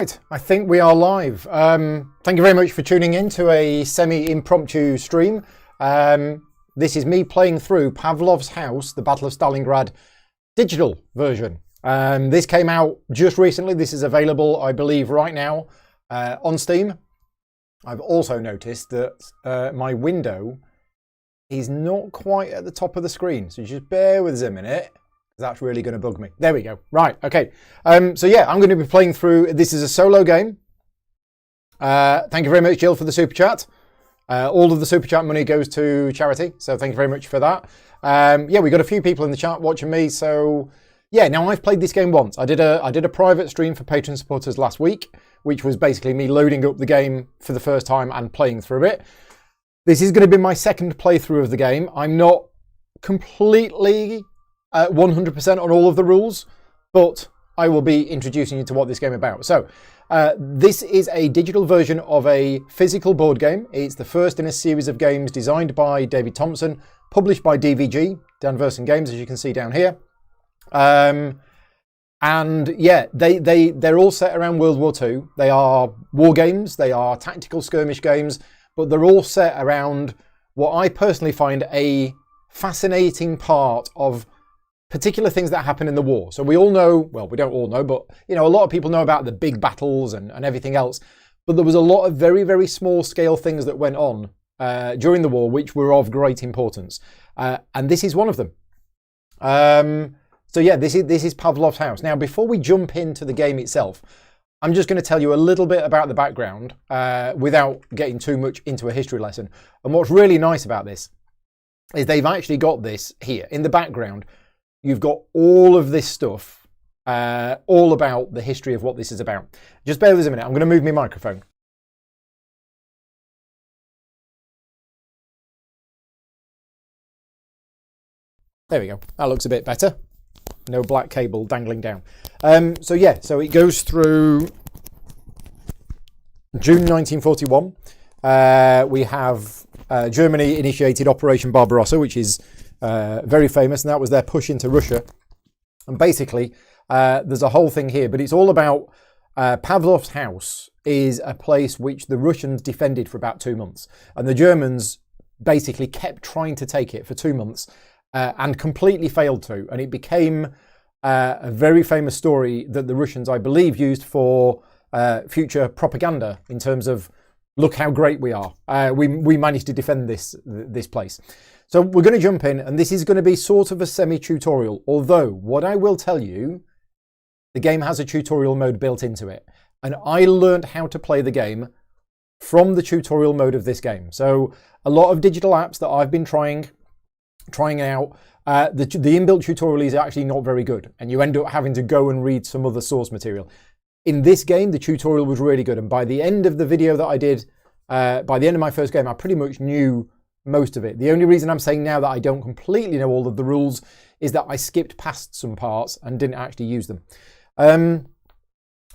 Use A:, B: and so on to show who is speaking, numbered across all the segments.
A: Right, I think we are live. Thank you very much for tuning in to a semi-impromptu stream. This is me playing through Pavlov's House, the Battle of Stalingrad digital version. This came out just recently. This is available, I believe, right now on Steam. I've also noticed that my window is not quite at the top of the screen, so just bear with us a minute. That's really going to bug me. There we go. Right, okay. So yeah, I'm going to be playing through. This is a solo game. Thank you very much, Jill, for the super chat. All of the super chat money goes to charity, so thank you very much for that. Yeah, we got a few people in the chat watching me. So yeah, now I've played this game once. I did a private stream for Patreon supporters last week, which was basically me loading up the game for the first time and playing through it. This is going to be my second playthrough of the game. I'm not completely 100% on all of the rules, but I will be introducing you to what this game is about. So this is a digital version of a physical board game. It's the first in a series of games designed by David Thompson, published by DVG, Dan Versen Games, as you can see down here. And yeah, they're all set around World War II. They are war games, they are tactical skirmish games, but they're all set around what I personally find a fascinating part of particular things that happen in the war. So we all know, well, we don't all know, but you know, a lot of people know about the big battles and everything else. But there was a lot of very, very small scale things that went on during the war, which were of great importance. And this is one of them. So yeah, this is Pavlov's House. Now, before we jump into the game itself, I'm just going to tell you a little bit about the background without getting too much into a history lesson. And what's really nice about this is they've actually got this here in the background. You've got all of this stuff, all about the history of what this is about. Just bear with us a minute. I'm going to move my microphone. There we go. That looks a bit better. No black cable dangling down. So yeah, so it goes through June 1941. We have Germany initiated Operation Barbarossa, which is very famous, and that was their push into Russia. And basically, there's a whole thing here, but it's all about Pavlov's House is a place which the Russians defended for about 2 months. And the Germans basically kept trying to take it for 2 months and completely failed to. And it became a very famous story that the Russians, I believe, used for future propaganda in terms of, look how great we are. We managed to defend this place. So we're going to jump in, and this is going to be sort of a semi-tutorial, although what I will tell you, the game has a tutorial mode built into it. And I learned how to play the game from the tutorial mode of this game. So a lot of digital apps that I've been trying out, the inbuilt tutorial is actually not very good, and you end up having to go and read some other source material. In this game, the tutorial was really good, and by the end of the video that I did, by the end of my first game, I pretty much knew most of it. The only reason I'm saying now that I don't completely know all of the rules is that I skipped past some parts and didn't actually use them.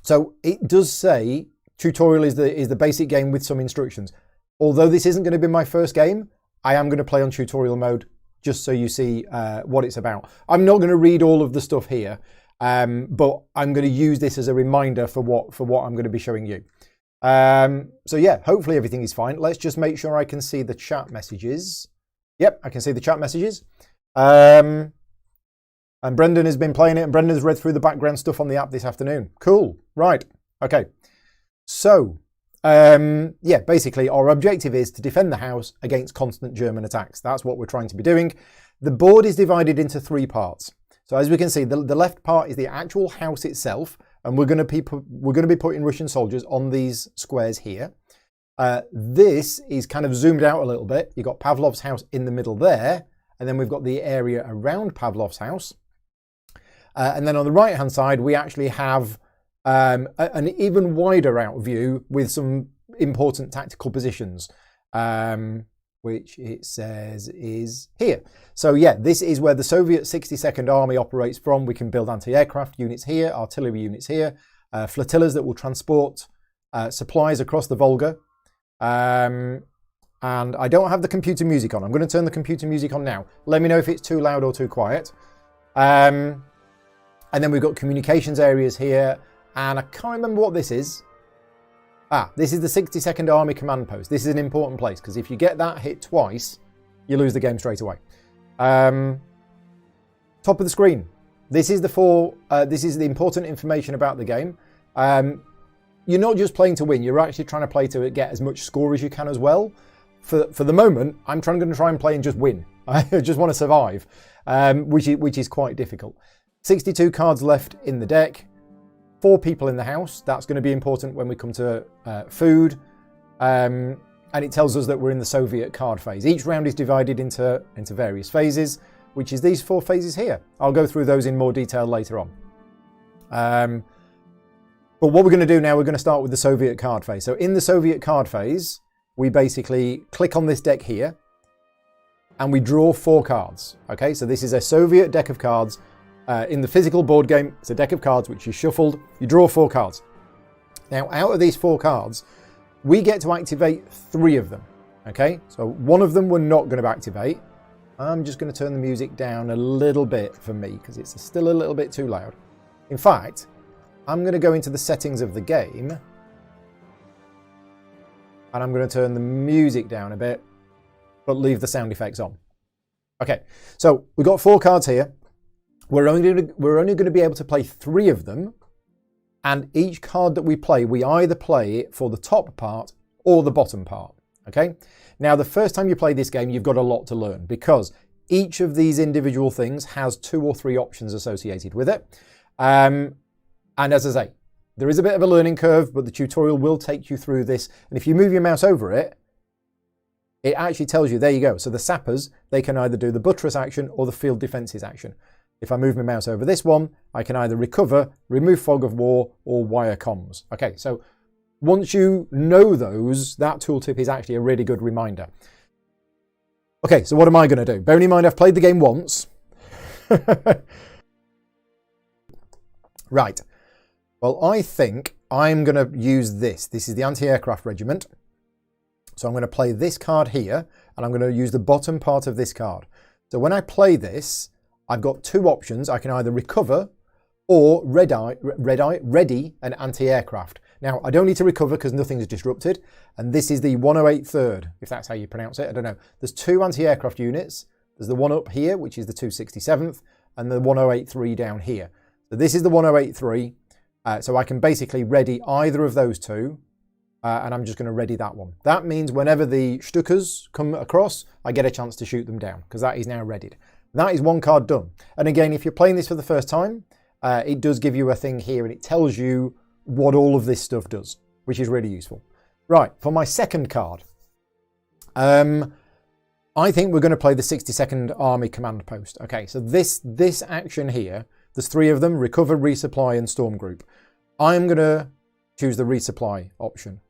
A: So it does say tutorial is the basic game with some instructions. Although this isn't going to be my first game, I am going to play on tutorial mode just so you see what it's about. I'm not going to read all of the stuff here, but I'm going to use this as a reminder for what I'm going to be showing you. So yeah, hopefully everything is fine. Let's just make sure I can see the chat messages. Yep, I can see the chat messages. And Brendan has been playing it, and Brendan's read through the background stuff on the app this afternoon. Cool, right, okay. So, yeah, basically our objective is to defend the house against constant German attacks. That's what we're trying to be doing. The board is divided into 3 parts. So as we can see, the left part is the actual house itself, and we're going to be putting Russian soldiers on these squares here. This is kind of zoomed out a little bit. You've got Pavlov's house in the middle there, and then we've got the area around Pavlov's house. And then on the right-hand side, we actually have an even wider out view with some important tactical positions, which it says is here. So yeah, this is where the Soviet 62nd Army operates from. We can build anti-aircraft units here, artillery units here, flotillas that will transport supplies across the Volga. And I don't have the computer music on. I'm going to turn the computer music on now. Let me know if it's too loud or too quiet. And then we've got communications areas here, And I can't remember what this is. This is the 62nd Army Command Post. This is an important place, because if you get that hit twice, you lose the game straight away. Top of the screen. This is the important information about the game. You're not just playing to win, you're actually trying to play to get as much score as you can as well. For the moment, I'm going to try and play and just win. I just want to survive, which is quite difficult. 62 cards left in the deck. 4 people in the house. That's going to be important when we come to food. And it tells us that we're in the Soviet card phase. Each round is divided into various phases, which is these 4 phases here. I'll go through those in more detail later on. But what we're going to do now, we're going to start with the Soviet card phase. So in the Soviet card phase, we basically click on this deck here and we draw 4 cards. Okay, so this is a Soviet deck of cards. In the physical board game, it's a deck of cards which is shuffled. You draw 4 cards. Now, out of these 4 cards, we get to activate 3 of them. Okay, so 1 of them we're not going to activate. I'm just going to turn the music down a little bit for me because it's still a little bit too loud. In fact, I'm going to go into the settings of the game and I'm going to turn the music down a bit, but leave the sound effects on. Okay, so we've got 4 cards here. We're only going to be able to play 3 of them, and each card that we play, we either play it for the top part or the bottom part. Okay. Now, the first time you play this game, you've got a lot to learn because each of these individual things has 2 or 3 options associated with it. And as I say, there is a bit of a learning curve, but the tutorial will take you through this. And if you move your mouse over it, it actually tells you, there you go. So the sappers, they can either do the buttress action or the field defences action. If I move my mouse over this one, I can either recover, remove fog of war, or wire comms. Okay, so once you know those, that tooltip is actually a really good reminder. Okay, so what am I going to do? Bearing in mind I've played the game once. Right. Well, I think I'm going to use this. This is the anti-aircraft regiment. So I'm going to play this card here, and I'm going to use the bottom part of this card. So when I play this, I've got 2 options. I can either recover or ready an anti-aircraft. Now, I don't need to recover because nothing's disrupted. And this is the 108th, if that's how you pronounce it. I don't know. There's 2 anti-aircraft units. There's the one up here, which is the 267th, and the 1083 down here. So this is the 1083. So I can basically ready either of those 2. And I'm just going to ready that one. That means whenever the Stukas come across, I get a chance to shoot them down because that is now readied. That is 1 card done. And again, if you're playing this for the first time, it does give you a thing here and it tells you what all of this stuff does, which is really useful. Right, for my second card, I think we're going to play the 62nd Army Command Post. Okay, so this action here, there's 3 of them, recover, resupply and storm group. I'm going to choose the resupply option.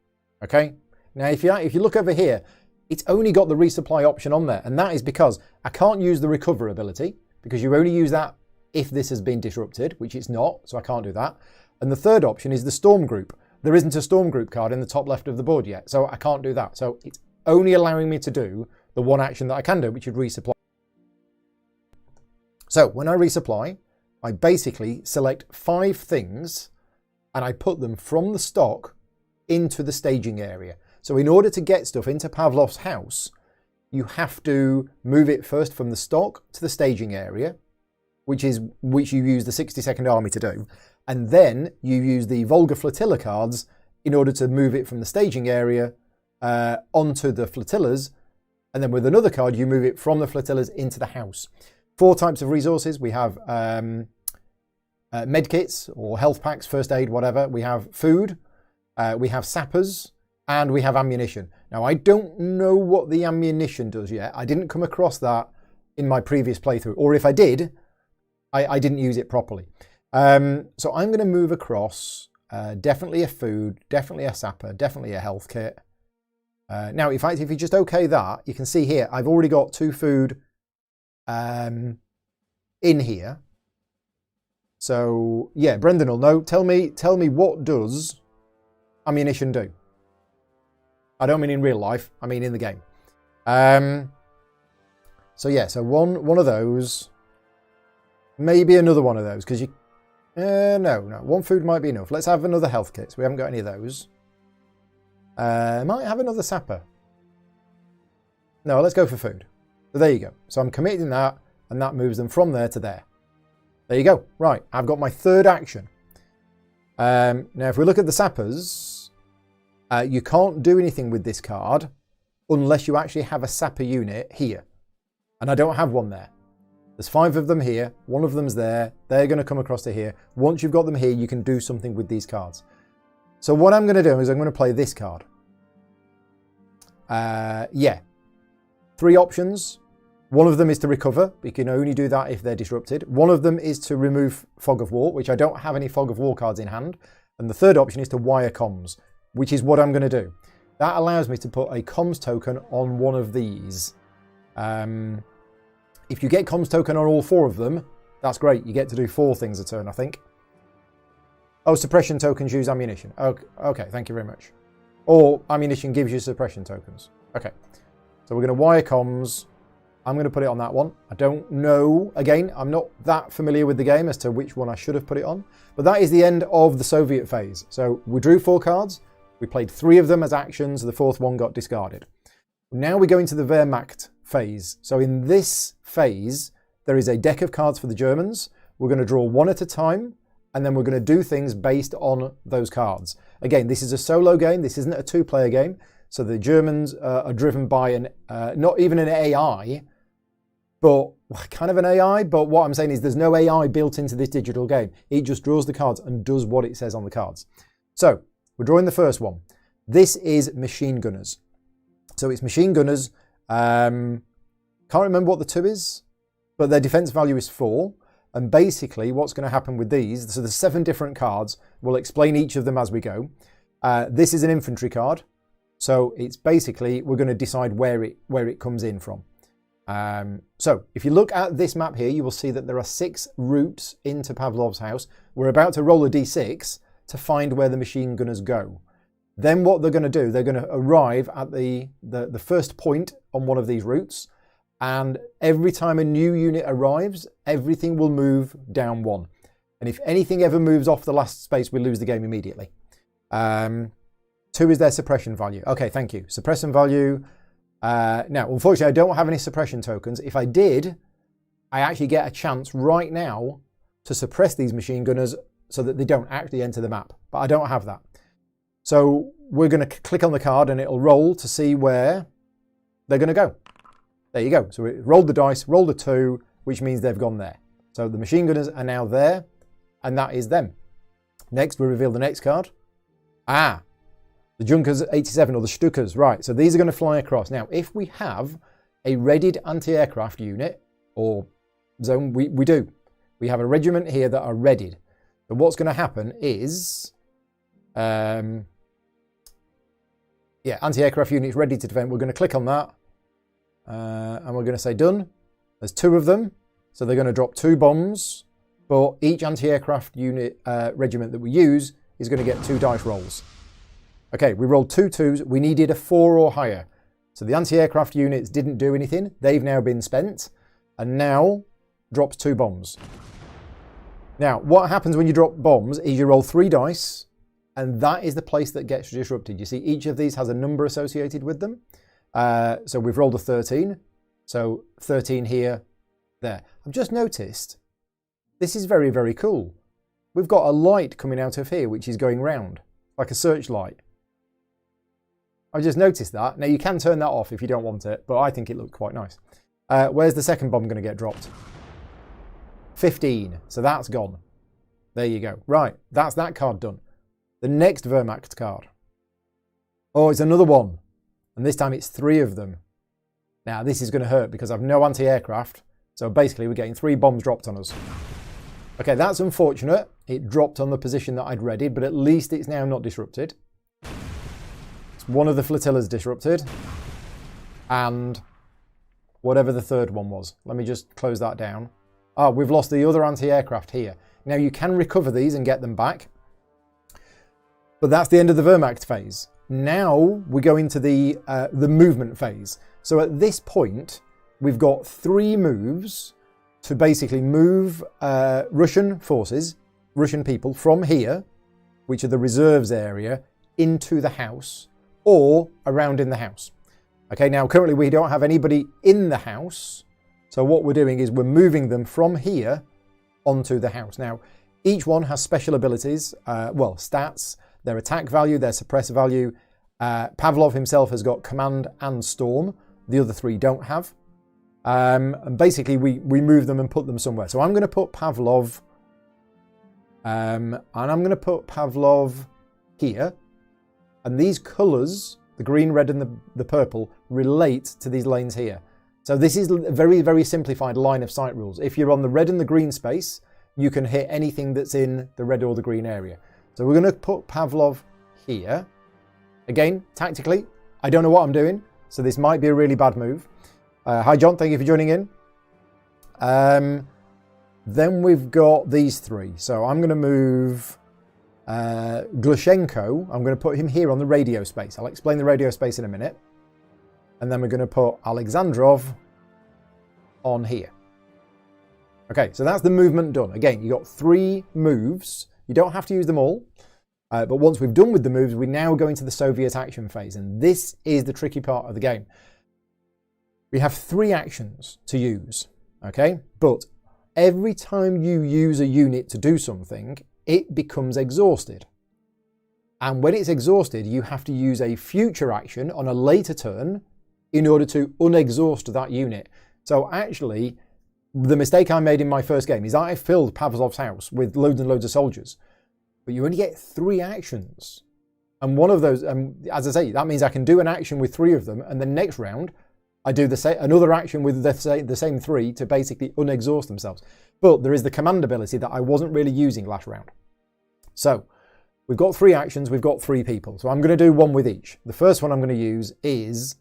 A: Okay, now if you look over here, it's only got the resupply option on there, and that is because I can't use the recover ability, because you only use that if this has been disrupted, which it's not, so I can't do that. And the third option is the storm group. There isn't a storm group card in the top left of the board yet, so I can't do that. So it's only allowing me to do the one action that I can do, which is resupply. So when I resupply, I basically select 5 things and I put them from the stock into the staging area. So in order to get stuff into Pavlov's house, you have to move it first from the stock to the staging area, which you use the 62nd Army to do. And then you use the Volga flotilla cards in order to move it from the staging area onto the flotillas. And then with another card, you move it from the flotillas into the house. 4 types of resources. We have medkits or health packs, first aid, whatever. We have food. We have sappers. And we have ammunition. Now, I don't know what the ammunition does yet. I didn't come across that in my previous playthrough. Or if I did, I didn't use it properly. So I'm going to move across definitely a food, definitely a sapper, definitely a health kit. Now, in fact, if you just OK that, you can see here, I've already got 2 food in here. So, yeah, Brendan will know. Tell me what does ammunition do? I don't mean in real life, I mean in the game. So yeah, so one of those, maybe another one of those, because No. One food might be enough. Let's have another health kit. So we haven't got any of those. Might have another sapper. No, let's go for food. So there you go. So I'm committing that, and that moves them from there to there. There you go. Right, I've got my third action. Now, if we look at the sappers, you can't do anything with this card unless you actually have a sapper unit here. And I don't have one there. There's 5 of them here. 1 of them's there. They're going to come across to here. Once you've got them here, you can do something with these cards. So what I'm going to do is I'm going to play this card. Yeah. 3 options. One of them is to recover. You can only do that if they're disrupted. One of them is to remove Fog of War, which I don't have any Fog of War cards in hand. And the third option is to wire comms, which is what I'm going to do. That allows me to put a comms token on one of these. If you get comms token on all 4 of them, that's great. You get to do 4 things a turn, I think. Oh, suppression tokens use ammunition. Okay, thank you very much. Or ammunition gives you suppression tokens. Okay, so we're going to wire comms. I'm going to put it on that one. I don't know. Again, I'm not that familiar with the game as to which one I should have put it on. But that is the end of the Soviet phase. So we drew 4 cards. We played 3 of them as actions. The 4th one got discarded. Now we go into the Wehrmacht phase. So in this phase, there is a deck of cards for the Germans. We're going to draw 1 at a time, and then we're going to do things based on those cards. Again, this is a solo game. This isn't a 2-player game. So the Germans are driven by not even an AI, but kind of an AI. But what I'm saying is there's no AI built into this digital game. It just draws the cards and does what it says on the cards. So we're drawing the first one. This is machine gunners. So it's machine gunners. Can't remember what the 2 is, but their defense value is 4. And basically what's going to happen with these, so there's 7 different cards. We'll explain each of them as we go. This is an infantry card. So it's basically, we're going to decide where it comes in from. So if you look at this map here, you will see that there are 6 routes into Pavlov's house. We're about to roll a d6 to find where the machine gunners go. Then what they're going to do, they're going to arrive at the first point on one of these routes. And every time a new unit arrives, everything will move down 1. And if anything ever moves off the last space, we lose the game immediately. 2 is their suppression value. Okay, thank you. Suppression value. Now, unfortunately, I don't have any suppression tokens. If I did, I actually get a chance right now to suppress these machine gunners so that they don't actually enter the map. But I don't have that. So we're going to click on the card and it'll roll to see where they're going to go. There you go. So it rolled the dice, rolled a 2, which means they've gone there. So the machine gunners are now there, and that is them. Next, we reveal the next card. The Junkers 87, or the Stukas. Right, so these are going to fly across. Now, if we have a readied anti-aircraft unit, or zone, we do. We have a regiment here that are readied. So what's going to happen is... anti-aircraft units ready to defend. We're going to click on that. And we're going to say done. There's 2 of them. So they're going to drop 2 bombs. But each anti-aircraft unit regiment that we use is going to get 2 dice rolls. Okay, we rolled 2 2s. We needed a 4 or higher. So the anti-aircraft units didn't do anything. They've now been spent. And now drops 2 bombs. Now, what happens when you drop bombs is you roll 3 dice. And that is the place that gets disrupted. You see, each of these has a number associated with them. So we've rolled a 13. So 13 here, there. I've just noticed, this is very, very cool. We've got a light coming out of here, which is going round, like a searchlight. I've just noticed that. Now, you can turn that off if you don't want it, but I think it looked quite nice. Where's the second bomb going to get dropped? 15. So that's gone. There you go. Right, that's that card done. The next Wehrmacht card. Oh, it's another one. And this time it's 3 of them. Now, this is going to hurt because I've no anti-aircraft. So basically, we're getting 3 bombs dropped on us. Okay, that's unfortunate. It dropped on the position that I'd readied, but at least it's now not disrupted. It's one of the flotillas disrupted. And whatever the third one was. Let me just close that down. Oh, we've lost the other anti-aircraft here. Now, you can recover these and get them back. But that's the end of the Wehrmacht phase. Now we go into the movement phase. So at this point, we've got 3 moves to basically move Russian forces Russian people from here, which are the reserves area, into the house or around in the house. Okay, now currently we don't have anybody in the house. So what we're doing is we're moving them from here onto the house. Now, each one has special abilities, stats, their attack value, their suppress value. Pavlov himself has got command and storm. The other three don't have. And basically we move them and put them somewhere. So I'm going to put Pavlov, and I'm going to put Pavlov here. And these colours, the green, red and the purple, relate to these lanes here. So this is a very, very simplified line of sight rules. If you're on the red and the green space, you can hit anything that's in the red or the green area. So we're going to put Pavlov here. Again, tactically, I don't know what I'm doing, so this might be a really bad move. Hi John, thank you for joining in. Then we've got these three. So I'm going to move Glushenko. I'm going to put him here on the radio space. I'll explain the radio space in a minute. And then we're going to put Alexandrov on here. Okay, so that's the movement done. Again, you've got 3 moves. You don't have to use them all. But once we've done with the moves, we now go into the Soviet action phase. And this is the tricky part of the game. We have 3 actions to use. Okay, but every time you use a unit to do something, it becomes exhausted. And when it's exhausted, you have to use a future action on a later turn in order to unexhaust that unit. So actually, the mistake I made in my first game is I filled Pavlov's house with loads and loads of soldiers. But you only get 3 actions. And one of those, as I say, that means I can do an action with 3 of them, and the next round, I do another action with the same 3 to basically unexhaust themselves. But there is the command ability that I wasn't really using last round. So, we've got 3 actions, we've got 3 people. So I'm going to do one with each. The first one I'm going to use is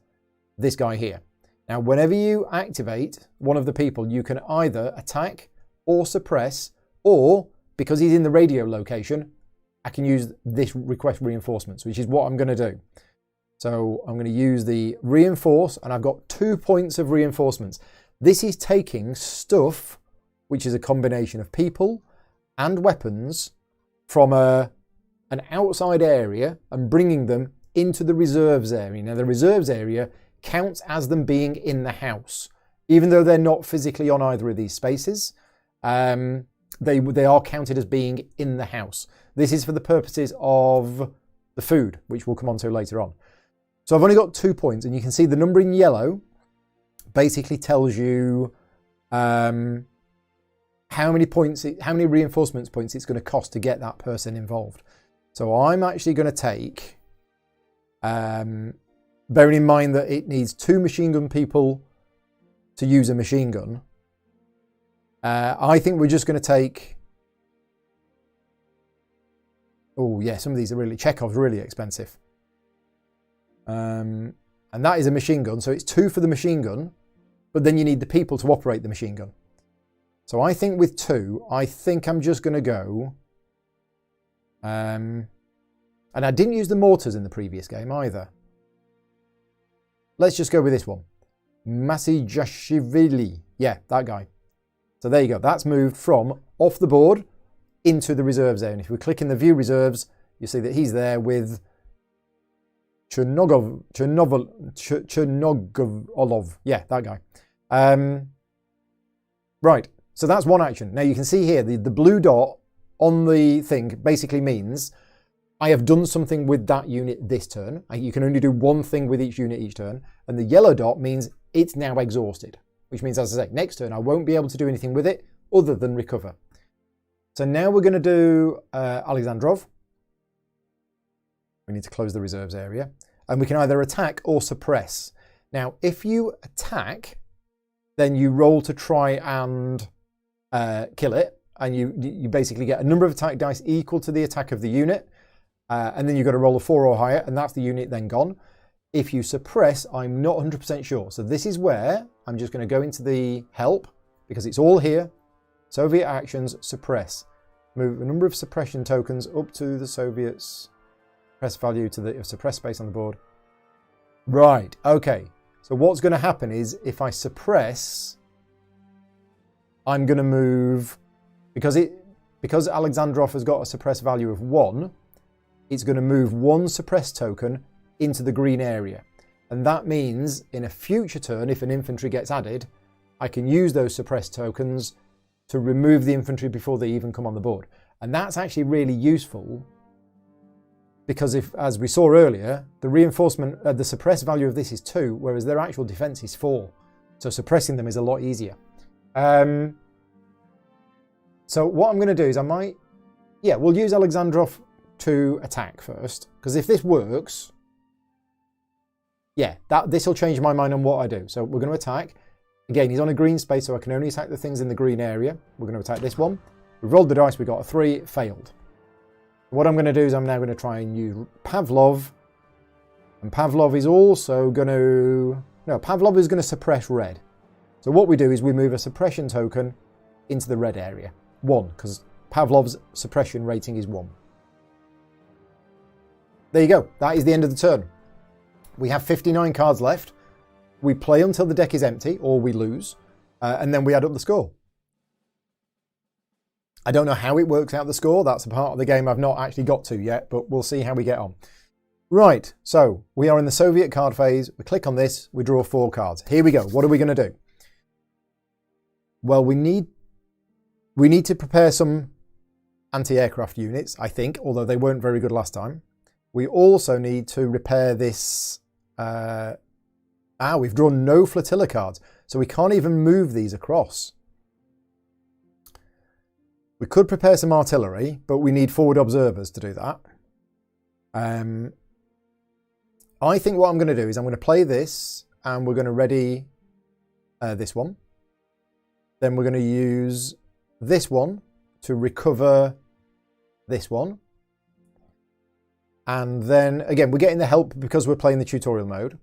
A: this guy here. Now, whenever you activate one of the people, you can either attack or suppress, or, because he's in the radio location, I can use this request reinforcements, which is what I'm going to do. So I'm going to use the reinforce, and I've got 2 points of reinforcements. This is taking stuff, which is a combination of people and weapons, from an outside area and bringing them into the reserves area. Now, the reserves area counts as them being in the house, even though they're not physically on either of these spaces. They are counted as being in the house. This is for the purposes of the food, which we'll come on to later on. So I've only got 2 points, and you can see the number in yellow basically tells you how many reinforcements points it's going to cost to get that person involved. So I'm actually going to take, bearing in mind that it needs 2 machine gun people to use a machine gun, I think we're just going to take, oh yeah, some of these are really, Chekhov's really expensive. And that is a machine gun, so it's 2 for the machine gun, but then you need the people to operate the machine gun. So I think with 2, I think I'm just going to go, and I didn't use the mortars in the previous game either. Let's just go with this one. Masijashvili. Yeah, that guy. So there you go. That's moved from off the board into the reserves area. And if we click in the view reserves, you see that he's there with Chernogov. Yeah, that guy. Right. So that's one action. Now you can see here, the blue dot on the thing basically means I have done something with that unit this turn. You can only do one thing with each unit each turn. And the yellow dot means it's now exhausted, which means, as I say, next turn I won't be able to do anything with it other than recover. So now we're going to do Alexandrov. We need to close the reserves area. And we can either attack or suppress. Now, if you attack, then you roll to try and kill it. And you basically get a number of attack dice equal to the attack of the unit. And then you've got to roll a 4 or higher, and that's the unit then gone. If you suppress, I'm not 100% sure. So this is where I'm just going to go into the help, because it's all here. Soviet actions, suppress. Move a number of suppression tokens up to the Soviets. Press value to the suppress space on the board. Right, okay. So what's going to happen is if I suppress, I'm going to move, because because Alexandrov has got a suppress value of 1, it's going to move 1 suppress token into the green area. And that means in a future turn, if an infantry gets added, I can use those suppress tokens to remove the infantry before they even come on the board. And that's actually really useful because if, as we saw earlier, the reinforcement, the suppress value of this is 2, whereas their actual defense is 4. So suppressing them is a lot easier. So what I'm going to do is we'll use Alexandrov to attack first, because if this works, this will change my mind on what I do. So we're going to attack. Again, he's on a green space, so I can only attack the things in the green area. We're going to attack this one. We rolled the dice, we got a 3, it failed. What I'm going to do is I'm now going to try and use Pavlov. And Pavlov is also going to... No, Pavlov is going to suppress red. So what we do is we move a suppression token into the red area. 1, because Pavlov's suppression rating is 1. There you go. That is the end of the turn. We have 59 cards left. We play until the deck is empty, or we lose, and then we add up the score. I don't know how it works out the score. That's a part of the game I've not actually got to yet, but we'll see how we get on. Right, so we are in the Soviet card phase. We click on this, we draw 4 cards. Here we go. What are we going to do? Well, we need to prepare some anti-aircraft units, I think, although they weren't very good last time. We also need to repair this... we've drawn no flotilla cards, so we can't even move these across. We could prepare some artillery, but we need forward observers to do that. I think what I'm going to do is I'm going to play this, and we're going to ready this one. Then we're going to use this one to recover this one. And then, again, we're getting the help because we're playing the tutorial mode.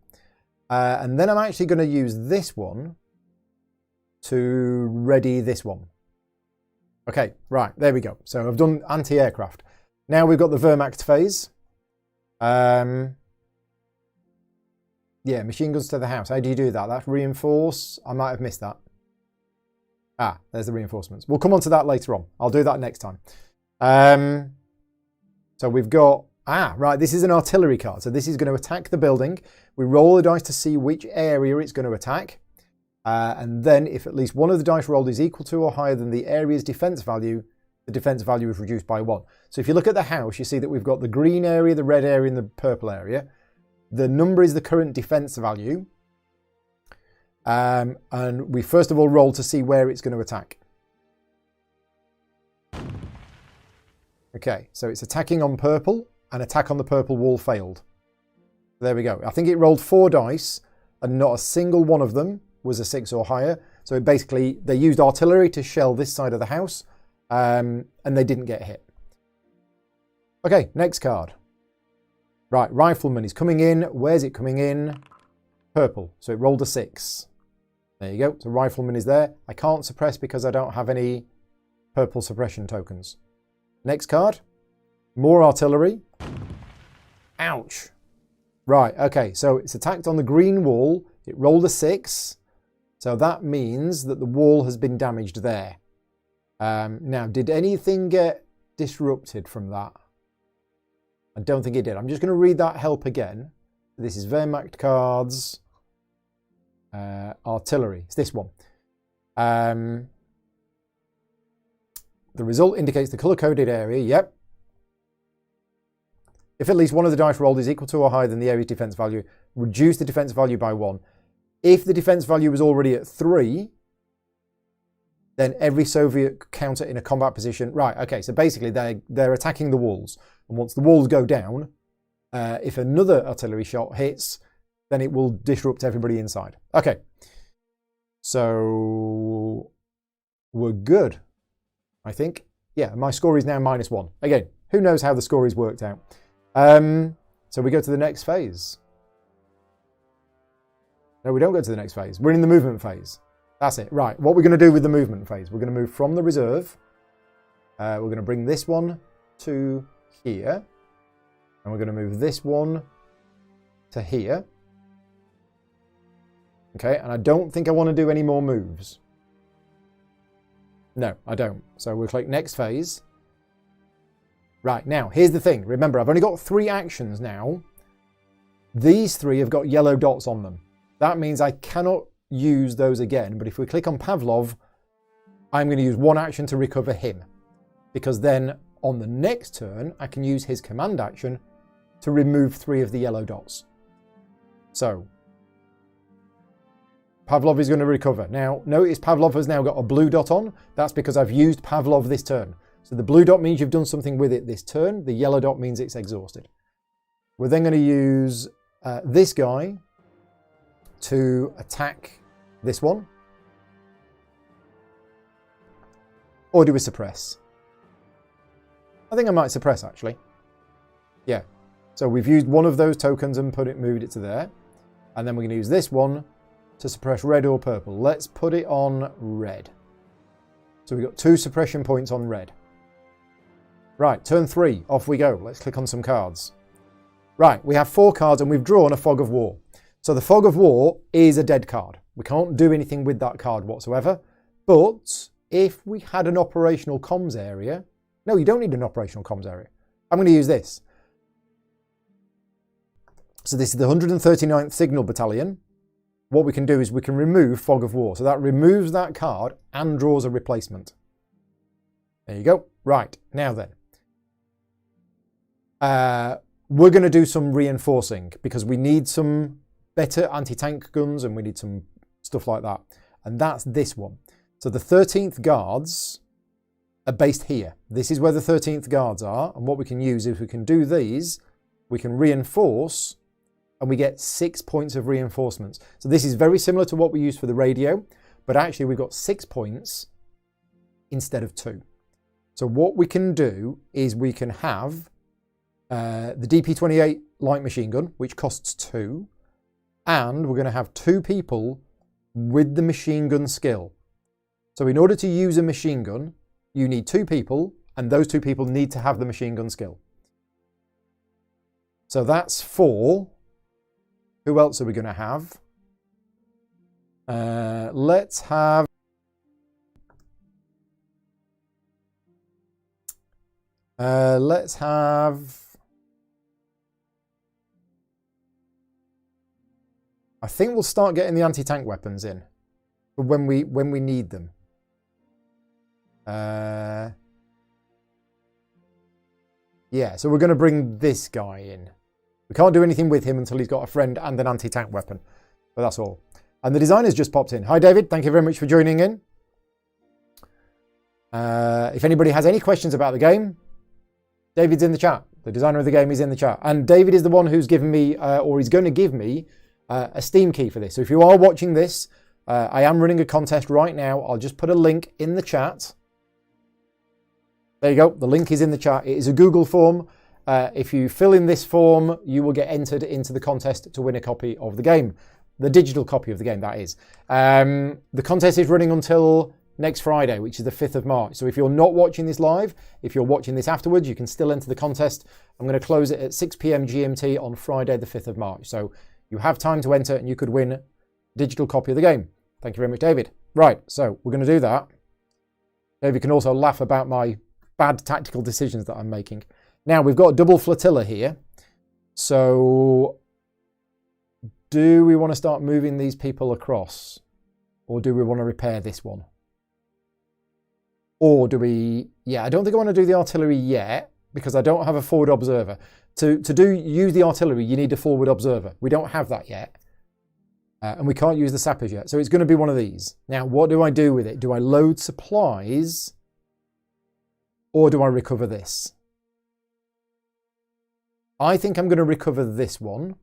A: And then I'm actually going to use this one to ready this one. Okay, right, there we go. So I've done anti-aircraft. Now we've got the Wehrmacht phase. Yeah, machine guns to the house. How do you do that? That's reinforce. I might have missed that. There's the reinforcements. We'll come on to that later on. I'll do that next time. So we've got... right, this is an artillery card. So this is going to attack the building. We roll the dice to see which area it's going to attack. And then if at least one of the dice rolled is equal to or higher than the area's defense value, the defense value is reduced by 1. So if you look at the house, you see that we've got the green area, the red area, and the purple area. The number is the current defense value. And we first of all roll to see where it's going to attack. Okay, so it's attacking on purple. An attack on the purple wall failed. There we go. I think it rolled 4 dice and not a single one of them was a 6 or higher. So it basically, they used artillery to shell this side of the house and they didn't get hit. Okay, next card. Right, rifleman is coming in. Where's it coming in? Purple. So it rolled a 6. There you go. So rifleman is there. I can't suppress because I don't have any purple suppression tokens. Next card. More artillery. Ouch. Right, okay, so it's attacked on the green wall. It rolled a 6. So that means that the wall has been damaged there. Now, did anything get disrupted from that? I don't think it did. I'm just going to read that help again. This is Wehrmacht cards. Artillery. It's this one. The result indicates the colour-coded area. Yep. If at least one of the dice rolled is equal to or higher than the area's defense value, reduce the defense value by 1. If the defense value was already at 3, then every Soviet counter in a combat position... Right, okay, so basically they're attacking the walls. And once the walls go down, if another artillery shot hits, then it will disrupt everybody inside. Okay, so we're good, I think. Yeah, my score is now -1. Again, who knows how the score is worked out. So we go to the next phase. No, we don't go to the next phase. We're in the movement phase. That's it. Right, what we're going to do with the movement phase. We're going to move from the reserve. We're going to bring this one to here. And we're going to move this one to here. Okay, and I don't think I want to do any more moves. No, I don't. So we'll click next phase. Right, now, here's the thing. Remember, I've only got 3 actions now. These 3 have got yellow dots on them. That means I cannot use those again. But if we click on Pavlov, I'm going to use 1 action to recover him. Because then on the next turn, I can use his command action to remove 3 of the yellow dots. So, Pavlov is going to recover. Now, notice Pavlov has now got a blue dot on. That's because I've used Pavlov this turn. So the blue dot means you've done something with it this turn. The yellow dot means it's exhausted. We're then going to use this guy to attack this one. Or do we suppress? I think I might suppress, actually. Yeah. So we've used one of those tokens and moved it to there. And then we're going to use this one to suppress red or purple. Let's put it on red. So we've got 2 suppression points on red. Right, turn 3, off we go. Let's click on some cards. Right, we have 4 cards and we've drawn a Fog of War. So the Fog of War is a dead card. We can't do anything with that card whatsoever. But if we had an operational comms area... No, you don't need an operational comms area. I'm going to use this. So this is the 139th Signal Battalion. What we can do is we can remove Fog of War. So that removes that card and draws a replacement. There you go. Right, now then. We're going to do some reinforcing because we need some better anti-tank guns and we need some stuff like that. And that's this one. So the 13th Guards are based here. This is where the 13th Guards are. And what we can use is we can do these. We can reinforce and we get 6 points of reinforcements. So this is very similar to what we used for the radio, but actually we've got 6 points instead of 2. So what we can do is we can have the DP-28 light machine gun, which costs 2, and we're going to have 2 people with the machine gun skill. So in order to use a machine gun, you need 2 people, and those 2 people need to have the machine gun skill. So that's 4. Who else are we going to have? Let's have... I think we'll start getting the anti-tank weapons in for when we need them. Yeah, so we're going to bring this guy in. We can't do anything with him until he's got a friend and an anti-tank weapon. But that's all. And the designer's just popped in. Hi, David. Thank you very much for joining in. If anybody has any questions about the game, David's in the chat. The designer of the game is in the chat. And David is the one who's given me, or he's going to give me, a Steam key for this. So if you are watching this, I am running a contest right now. I'll just put a link in the chat. There you go. The link is in the chat. It is a Google form. If you fill in this form, you will get entered into the contest to win a copy of the game. The digital copy of the game, that is. The contest is running until next Friday, which is the 5th of March. So if you're not watching this live, if you're watching this afterwards, you can still enter the contest. I'm going to close it at 6 p.m. GMT on Friday, the 5th of March. So you have time to enter and you could win a digital copy of the game. Thank you very much, David. Right, so we're going to do that. David can also laugh about my bad tactical decisions that I'm making. Now, we've got a double flotilla here. So, do we want to start moving these people across? Or do we want to repair this one? Or do we... Yeah, I don't think I want to do the artillery yet, because I don't have a forward observer. To use the artillery, you need a forward observer. We don't have that yet. And we can't use the sappers yet. So it's going to be one of these. Now, what do I do with it? Do I load supplies? Or do I recover this? I think I'm going to recover this one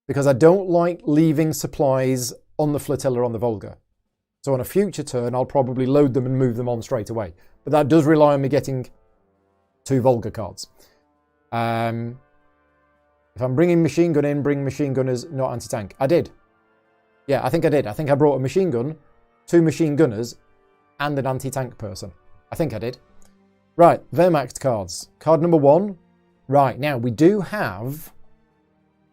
A: because I don't like leaving supplies on the flotilla on the Volga. So on a future turn, I'll probably load them and move them on straight away. But that does rely on me getting 2 Volga cards. If I'm bringing machine gun in, bring machine gunners, not anti-tank. I did. Yeah, I think I did. I think I brought a machine gun, 2 machine gunners, and an anti-tank person. I think I did. Right, Wehrmacht cards. Card number 1. Right, now we do have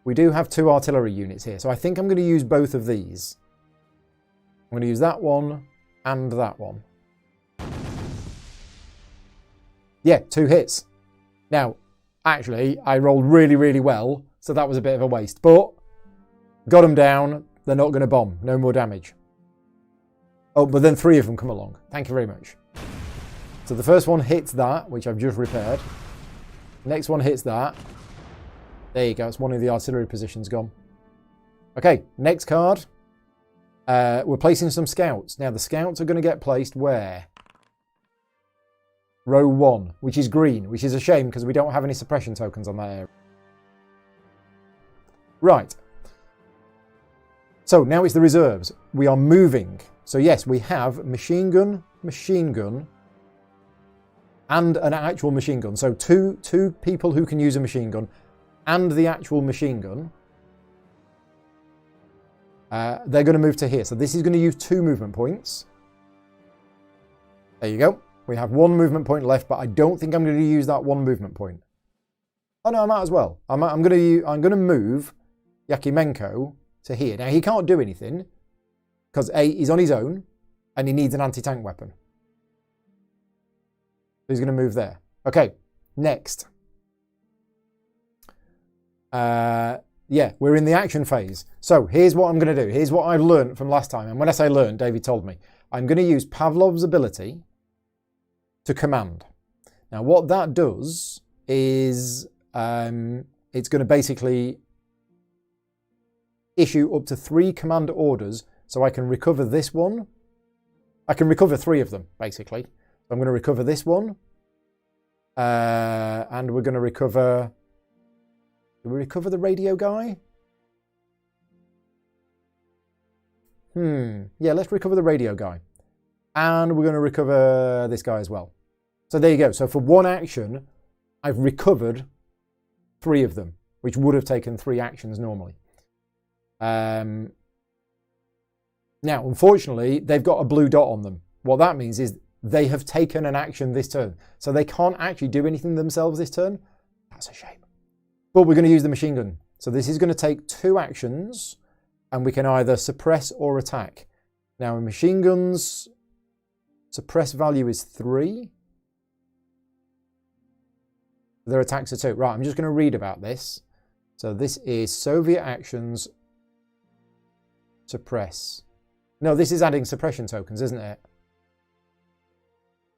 A: 2 artillery units here. So I think I'm going to use both of these. I'm going to use that one and that one. Yeah, 2 hits. Now, actually, I rolled really, really well, so that was a bit of a waste. But got them down. They're not going to bomb. No more damage. Oh, but then 3 of them come along. Thank you very much. So the first one hits that, which I've just repaired. Next one hits that. There you go. It's one of the artillery positions gone. Okay, next card. We're placing some scouts. Now, the scouts are going to get placed where? Row 1, which is green, which is a shame because we don't have any suppression tokens on that area. Right. So now it's the reserves. We are moving. So yes, we have machine gun, and an actual machine gun. So two people who can use a machine gun and the actual machine gun. They're going to move to here. So this is going to use 2 movement points. There you go. We have 1 movement point left, but I don't think I'm going to use that 1 movement point. Oh no, I might as well. I'm going to move Yakimenko to here. Now he can't do anything because he's on his own and he needs an anti-tank weapon. He's going to move there. Okay, next. Yeah, we're in the action phase. So here's what I'm going to do. Here's what I've learned from last time. And when I say learned, David told me. I'm going to use Pavlov's ability to command. Now what that does is it's going to basically issue up to 3 command orders so I can recover this one. I can recover 3 of them, basically. I'm going to recover this one. And we're going to recover... Do we recover the radio guy? Yeah, let's recover the radio guy. And we're going to recover this guy as well. So there you go. So for 1 action, I've recovered 3 of them, which would have taken 3 actions normally. Now, unfortunately, they've got a blue dot on them. What that means is they have taken an action this turn. So they can't actually do anything themselves this turn. That's a shame. But we're going to use the machine gun. So this is going to take 2 actions, and we can either suppress or attack. Now, in machine guns, suppress value is 3. Their attacks are 2. Right, I'm just going to read about this. So this is Soviet actions, suppress. No, this is adding suppression tokens, isn't it?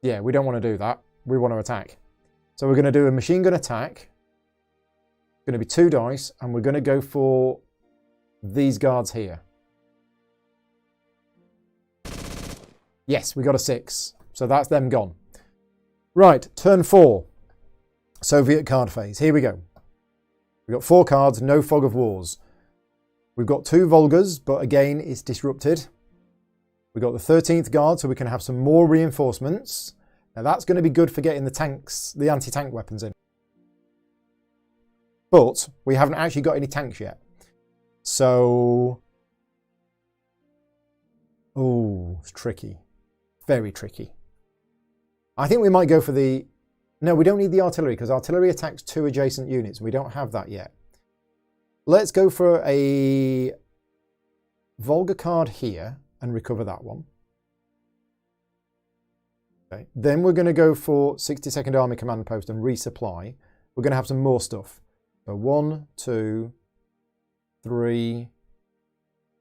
A: Yeah, we don't want to do that. We want to attack. So we're going to do a machine gun attack. It's going to be 2 dice, and we're going to go for these guards here. Yes, we got a 6. So that's them gone. Right, turn 4. Soviet card phase. Here we go. We've got 4 cards, no fog of wars. We've got 2 Volgas, but again, it's disrupted. We've got the 13th Guard, so we can have some more reinforcements. Now that's going to be good for getting the tanks, the anti-tank weapons in. But we haven't actually got any tanks yet. So... oh, it's tricky. Very tricky. I think we might go for the... no, we don't need the artillery, because artillery attacks 2 adjacent units. We don't have that yet. Let's go for a Volga card here and recover that one. Okay. Then we're going to go for 62nd Army Command Post and resupply. We're going to have some more stuff. So 1, 2, 3,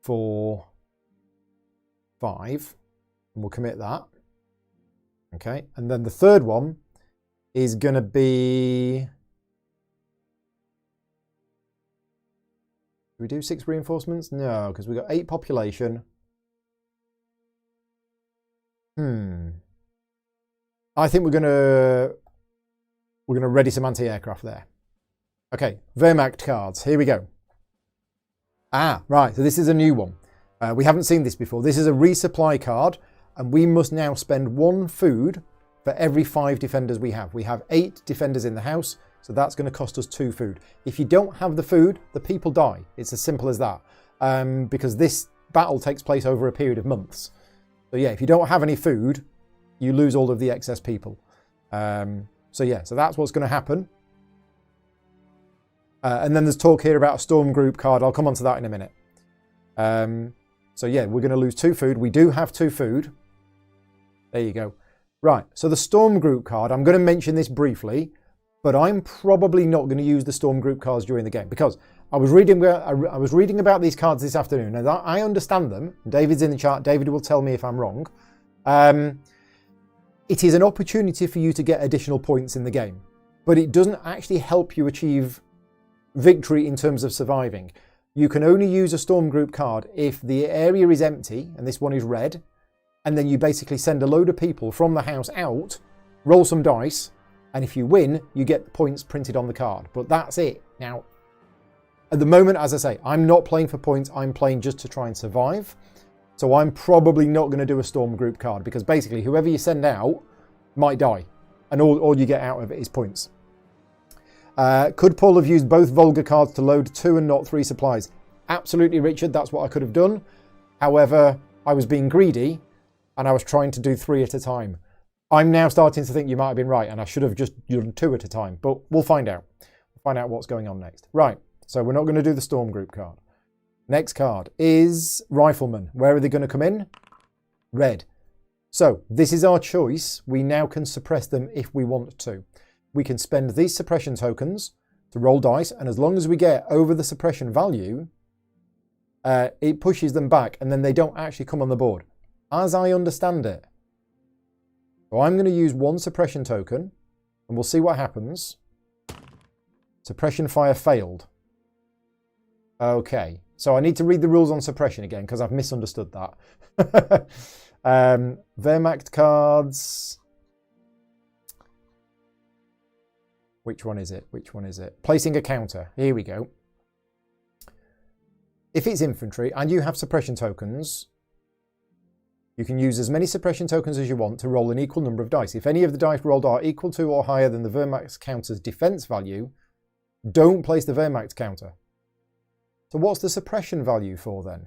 A: 4, 5. And we'll commit that. Okay. And then the third one is going to be... do we do 6 reinforcements? No, because we've got 8 population. I think we're gonna ready some anti-aircraft there. Okay, Wehrmacht cards. Here we go. Ah, right. So this is a new one. We haven't seen this before. This is a resupply card, and we must now spend 1 food for every 5 defenders we have. We have 8 defenders in the house, so that's going to cost us 2 food. If you don't have the food, the people die. It's as simple as that. Because this battle takes place over a period of months. So yeah, if you don't have any food, you lose all of the excess people. So yeah, so that's what's going to happen. And then there's talk here about a storm group card. I'll come on to that in a minute. So yeah, we're going to lose 2 food. We do have 2 food. There you go. Right, so the Storm Group card, I'm going to mention this briefly, but I'm probably not going to use the Storm Group cards during the game because I was reading about these cards this afternoon, and I understand them. David's in the chat. David will tell me if I'm wrong. It is an opportunity for you to get additional points in the game, but it doesn't actually help you achieve victory in terms of surviving. You can only use a Storm Group card if the area is empty, and this one is red, and then you basically send a load of people from the house out, roll some dice, and if you win, you get the points printed on the card. But that's it. Now, at the moment, as I say, I'm not playing for points. I'm playing just to try and survive. So I'm probably not going to do a Storm Group card because basically whoever you send out might die, and all you get out of it is points. Could Paul have used both Volga cards to load 2 and not 3 supplies? Absolutely, Richard. That's what I could have done. However, I was being greedy, and I was trying to do 3 at a time. I'm now starting to think you might have been right, and I should have just done 2 at a time, but we'll find out. We'll find out what's going on next. Right, so we're not going to do the Storm Group card. Next card is Rifleman. Where are they going to come in? Red. So this is our choice. We now can suppress them if we want to. We can spend these suppression tokens to roll dice, and as long as we get over the suppression value, it pushes them back, and then they don't actually come on the board, as I understand it. So I'm going to use 1 suppression token, and we'll see what happens. Suppression fire failed. Okay, so I need to read the rules on suppression again, because I've misunderstood that. Wehrmacht cards. Which one is it? Which one is it? Placing a counter. Here we go. If it's infantry and you have suppression tokens, you can use as many suppression tokens as you want to roll an equal number of dice. If any of the dice rolled are equal to or higher than the Wehrmacht counter's defense value, don't place the Wehrmacht counter. So what's the suppression value for then?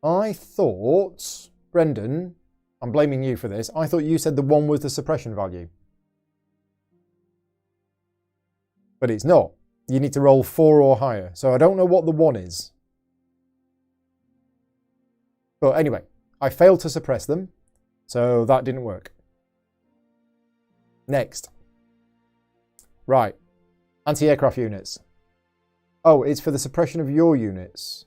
A: I thought, Brendan, I'm blaming you for this. I thought you said the 1 was the suppression value. But it's not. You need to roll 4 or higher. So I don't know what the 1 is. But anyway, I failed to suppress them. So that didn't work. Next. Right. Anti-aircraft units. Oh, it's for the suppression of your units.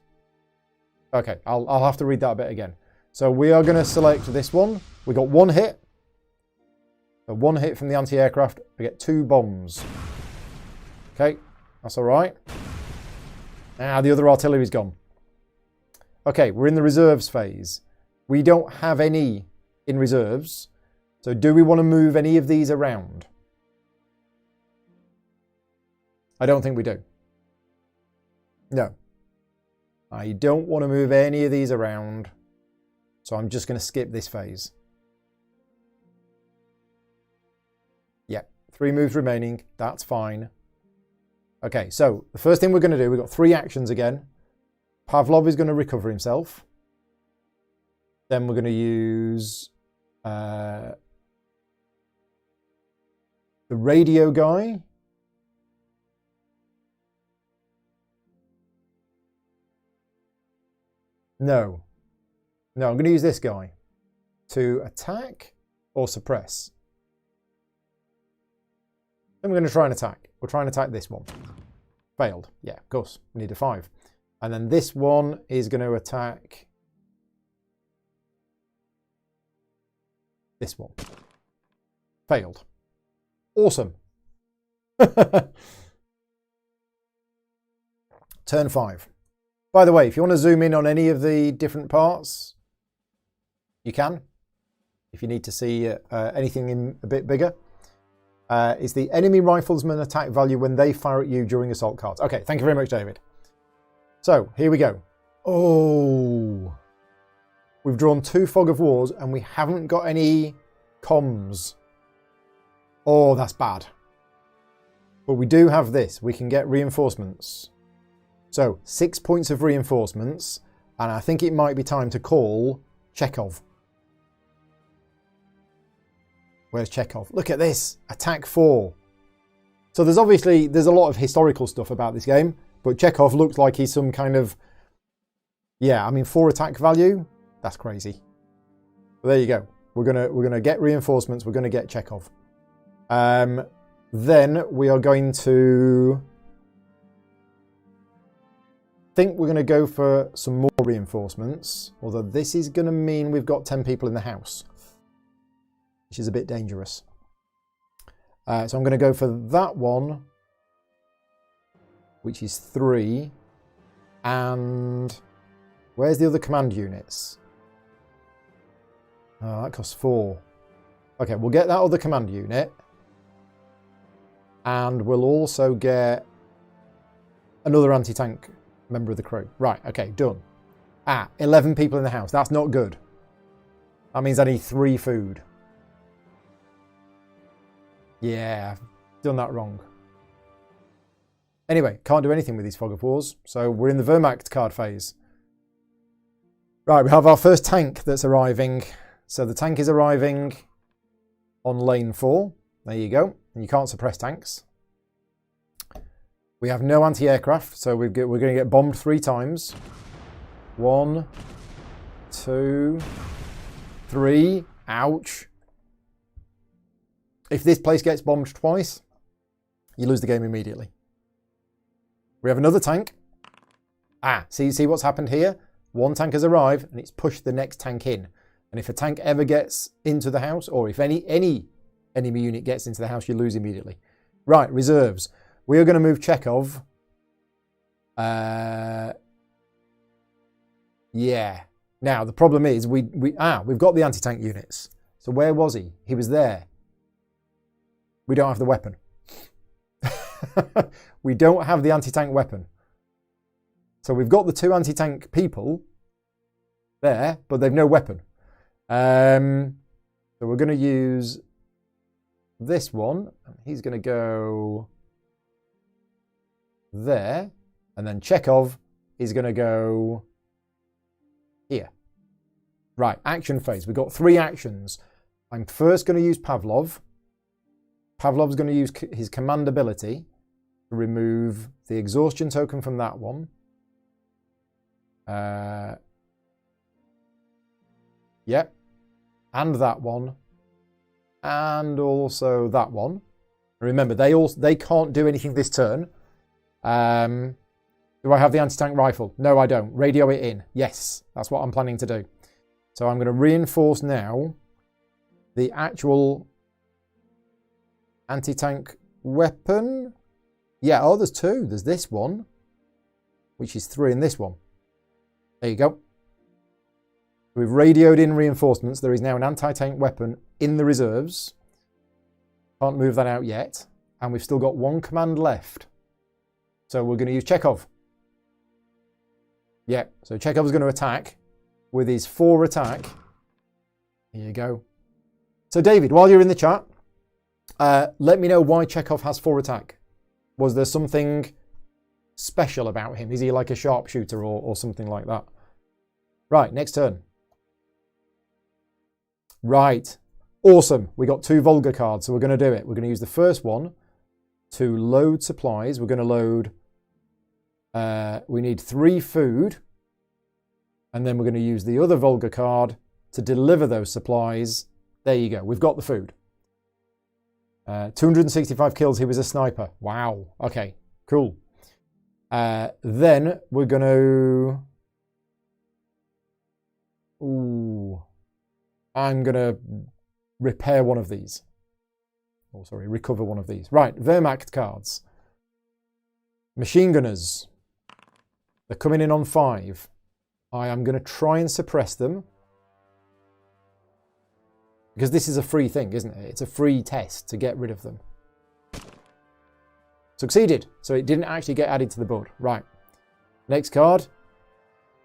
A: Okay, I'll have to read that bit again. So we are going to select this one. We got 1 hit. So 1 hit from the anti-aircraft. We get 2 bombs. Okay, that's all right. Now the other artillery's gone. Okay, we're in the reserves phase. We don't have any in reserves. So do we want to move any of these around? I don't think we do. No. I don't want to move any of these around. So I'm just going to skip this phase. Yeah, 3 moves remaining. That's fine. Okay, so the first thing we're going to do, we've got 3 actions again. Pavlov is going to recover himself. Then we're going to use the radio guy. No. No, I'm going to use this guy to attack or suppress. Then we're going to try and attack. We'll try and attack this one. Failed. Yeah, of course. We need a 5. And then this one is going to attack this one. Failed. Awesome. Turn 5. By the way, if you want to zoom in on any of the different parts, you can. If you need to see anything in a bit bigger. Is the enemy riflesman attack value when they fire at you during assault cards. Okay, thank you very much, David. So, here we go. Oh. We've drawn 2 Fog of Wars and we haven't got any comms. Oh, that's bad. But we do have this. We can get reinforcements. So, 6 points of reinforcements. And I think it might be time to call Chekhov. Where's Chekhov? Look at this. Attack 4. So there's a lot of historical stuff about this game. But Chekhov looks like he's some kind of... Yeah, I mean, 4 attack value. That's crazy. But there you go. We're gonna get reinforcements. We're gonna get Chekhov. Then we are going to think we're going to go for some more reinforcements. Although this is going to mean we've got 10 people in the house, which is a bit dangerous. So I'm going to go for that one, which is 3. And where's the other command units? Oh, that costs 4. Okay, we'll get that other command unit. And we'll also get another anti-tank member of the crew. Right, okay, done. 11 people in the house. That's not good. That means I need 3 food. Yeah, I've done that wrong. Anyway, can't do anything with these Fog of Wars, so we're in the Wehrmacht card phase. Right, we have our first tank that's arriving. So the tank is arriving on lane 4. There you go. And you can't suppress tanks. We have no anti-aircraft, so we're going to get bombed 3 times. 1, 2, 3. Ouch. If this place gets bombed twice, you lose the game immediately. We have another tank. See what's happened here? One tank has arrived and it's pushed the next tank in. And if a tank ever gets into the house, or if any enemy unit gets into the house, you lose immediately. Right, reserves. We are going to move Chekhov. Yeah. Now, the problem is we've got the anti-tank units. So where was he? He was there. We don't have the weapon. We don't have the anti-tank weapon. So we've got the 2 anti-tank people there, but they've no weapon. So we're going to use this one. He's going to go there. And then Chekhov is going to go here. Right, action phase. We've got 3 actions. I'm first going to use Pavlov. Pavlov's going to use his command ability to remove the exhaustion token from that one. Yep. And that one. And also that one. Remember, they can't do anything this turn. Do I have the anti-tank rifle? No, I don't. Radio it in. Yes, that's what I'm planning to do. So I'm going to reinforce now the actual anti-tank weapon. Yeah, oh, there's 2. There's this one, which is 3, and this one. There you go. We've radioed in reinforcements. There is now an anti-tank weapon in the reserves. Can't move that out yet. And we've still got 1 command left. So we're going to use Chekhov. Yeah, so Chekhov's going to attack with his 4 attack. Here you go. So David, while you're in the chat, let me know why Chekhov has 4 attack. Was there something special about him? Is he like a sharpshooter or something like that? Right, next turn. Right, awesome. We got 2 Volga cards, so we're going to do it. We're going to use the first one to load supplies. We're going to load, we need 3 food. And then we're going to use the other Volga card to deliver those supplies. There you go, we've got the food. 265 kills, he was a sniper. Wow, okay, cool. Then we're going to... I'm going to repair one of these. Oh, sorry, recover one of these. Right, Wehrmacht cards. Machine gunners. They're coming in on 5. I am going to try and suppress them. Because this is a free thing, isn't it? It's a free test to get rid of them. Succeeded. So it didn't actually get added to the board. Right. Next card.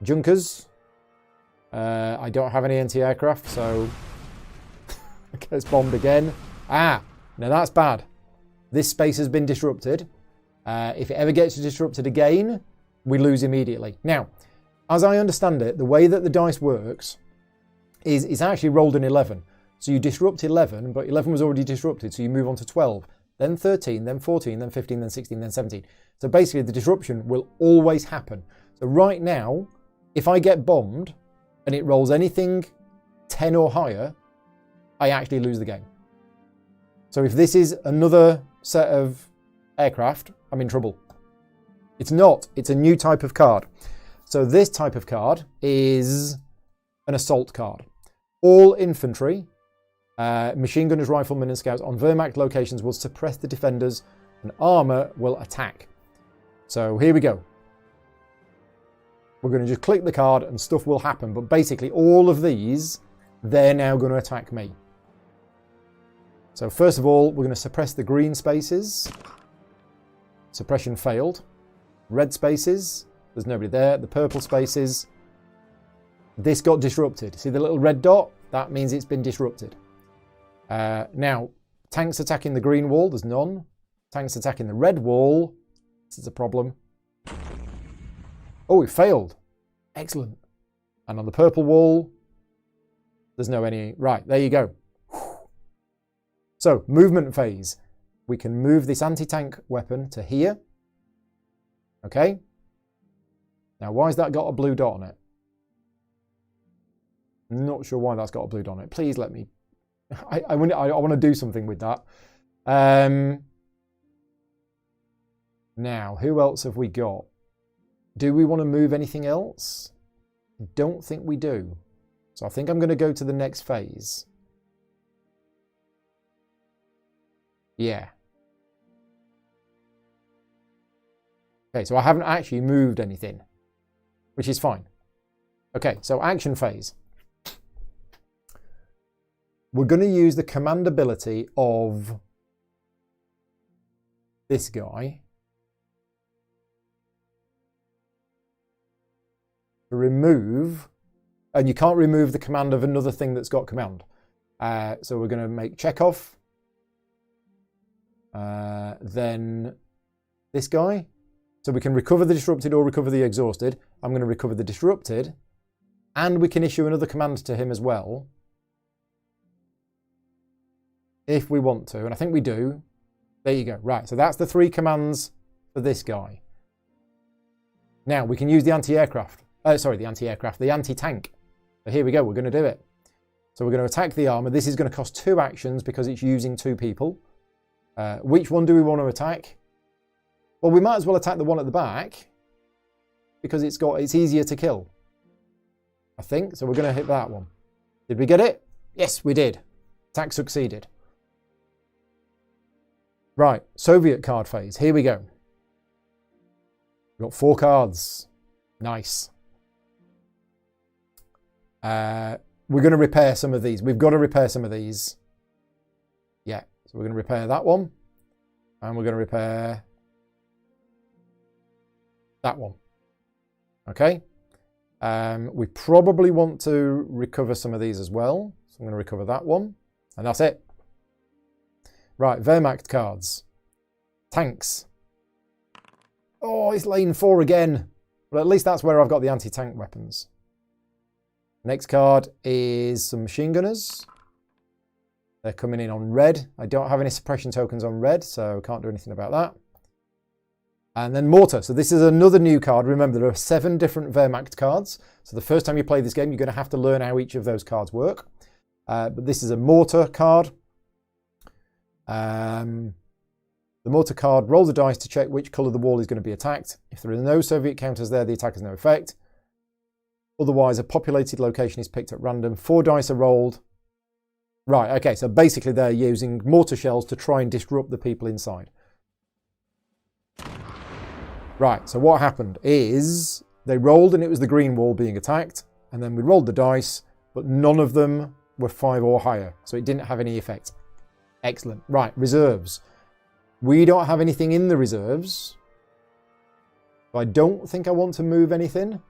A: Junkers. I don't have any anti-aircraft, so it gets bombed again. Now that's bad. This space has been disrupted. If it ever gets disrupted again, we lose immediately. Now, as I understand it, the way that the dice works is it's actually rolled an 11. So you disrupt 11, but 11 was already disrupted, so you move on to 12, then 13, then 14, then 15, then 16, then 17. So basically the disruption will always happen. So right now, if I get bombed, and it rolls anything 10 or higher, I actually lose the game. So if this is another set of aircraft, I'm in trouble. It's not. It's a new type of card. So this type of card is an assault card. All infantry, machine gunners, riflemen and scouts on Wehrmacht locations will suppress the defenders and armour will attack. So here we go. We're going to just click the card and stuff will happen. But basically all of these, they're now going to attack me. So first of all, we're going to suppress the green spaces. Suppression failed. Red spaces, there's nobody there. The purple spaces, this got disrupted. See the little red dot? That means it's been disrupted. Now, tanks attacking the green wall, there's none. Tanks attacking the red wall, this is a problem. Oh, it failed. Excellent. And on the purple wall, there's no any. Right, there you go. So, movement phase. We can move this anti-tank weapon to here. Okay. Now, why has that got a blue dot on it? Not sure why that's got a blue dot on it. Please let me. I want to do something with that. Now, who else have we got? Do we want to move anything else? Don't think we do. So I think I'm going to go to the next phase. Yeah. Okay, so I haven't actually moved anything, which is fine. Okay, so action phase. We're going to use the command ability of this guy to remove, and you can't remove the command of another thing that's got command. So we're going to make Chekhov, then this guy. So we can recover the disrupted or recover the exhausted. I'm going to recover the disrupted, and we can issue another command to him as well, if we want to, and I think we do. There you go. Right, so that's the 3 commands for this guy. Now we can use the anti-aircraft. The anti-tank. So here we go, we're going to do it. So we're going to attack the armour. This is going to cost 2 actions because it's using 2 people. Which one do we want to attack? Well, we might as well attack the one at the back because it's easier to kill, I think. So we're going to hit that one. Did we get it? Yes, we did. Attack succeeded. Right, Soviet card phase. Here we go. We've got 4 cards. Nice. We're going to repair some of these. We've got to repair some of these. Yeah, so we're going to repair that one. And we're going to repair that one. Okay. We probably want to recover some of these as well. So I'm going to recover that one. And that's it. Right, Wehrmacht cards. Tanks. Oh, it's lane 4 again. But at least that's where I've got the anti-tank weapons. Next card is some machine gunners. They're coming in on red. I don't have any suppression tokens on red, so can't do anything about that. And then mortar. So this is another new card. Remember, there are 7 different Wehrmacht cards. So the first time you play this game, you're going to have to learn how each of those cards work. But this is a mortar card. The mortar card, roll the dice to check which colour the wall is going to be attacked. If there are no Soviet counters there, the attack has no effect. Otherwise, a populated location is picked at random. 4 dice are rolled. Right, okay, so basically they're using mortar shells to try and disrupt the people inside. Right, so what happened is they rolled and it was the green wall being attacked. And then we rolled the dice, but none of them were 5 or higher. So it didn't have any effect. Excellent. Right, reserves. We don't have anything in the reserves. So I don't think I want to move anything.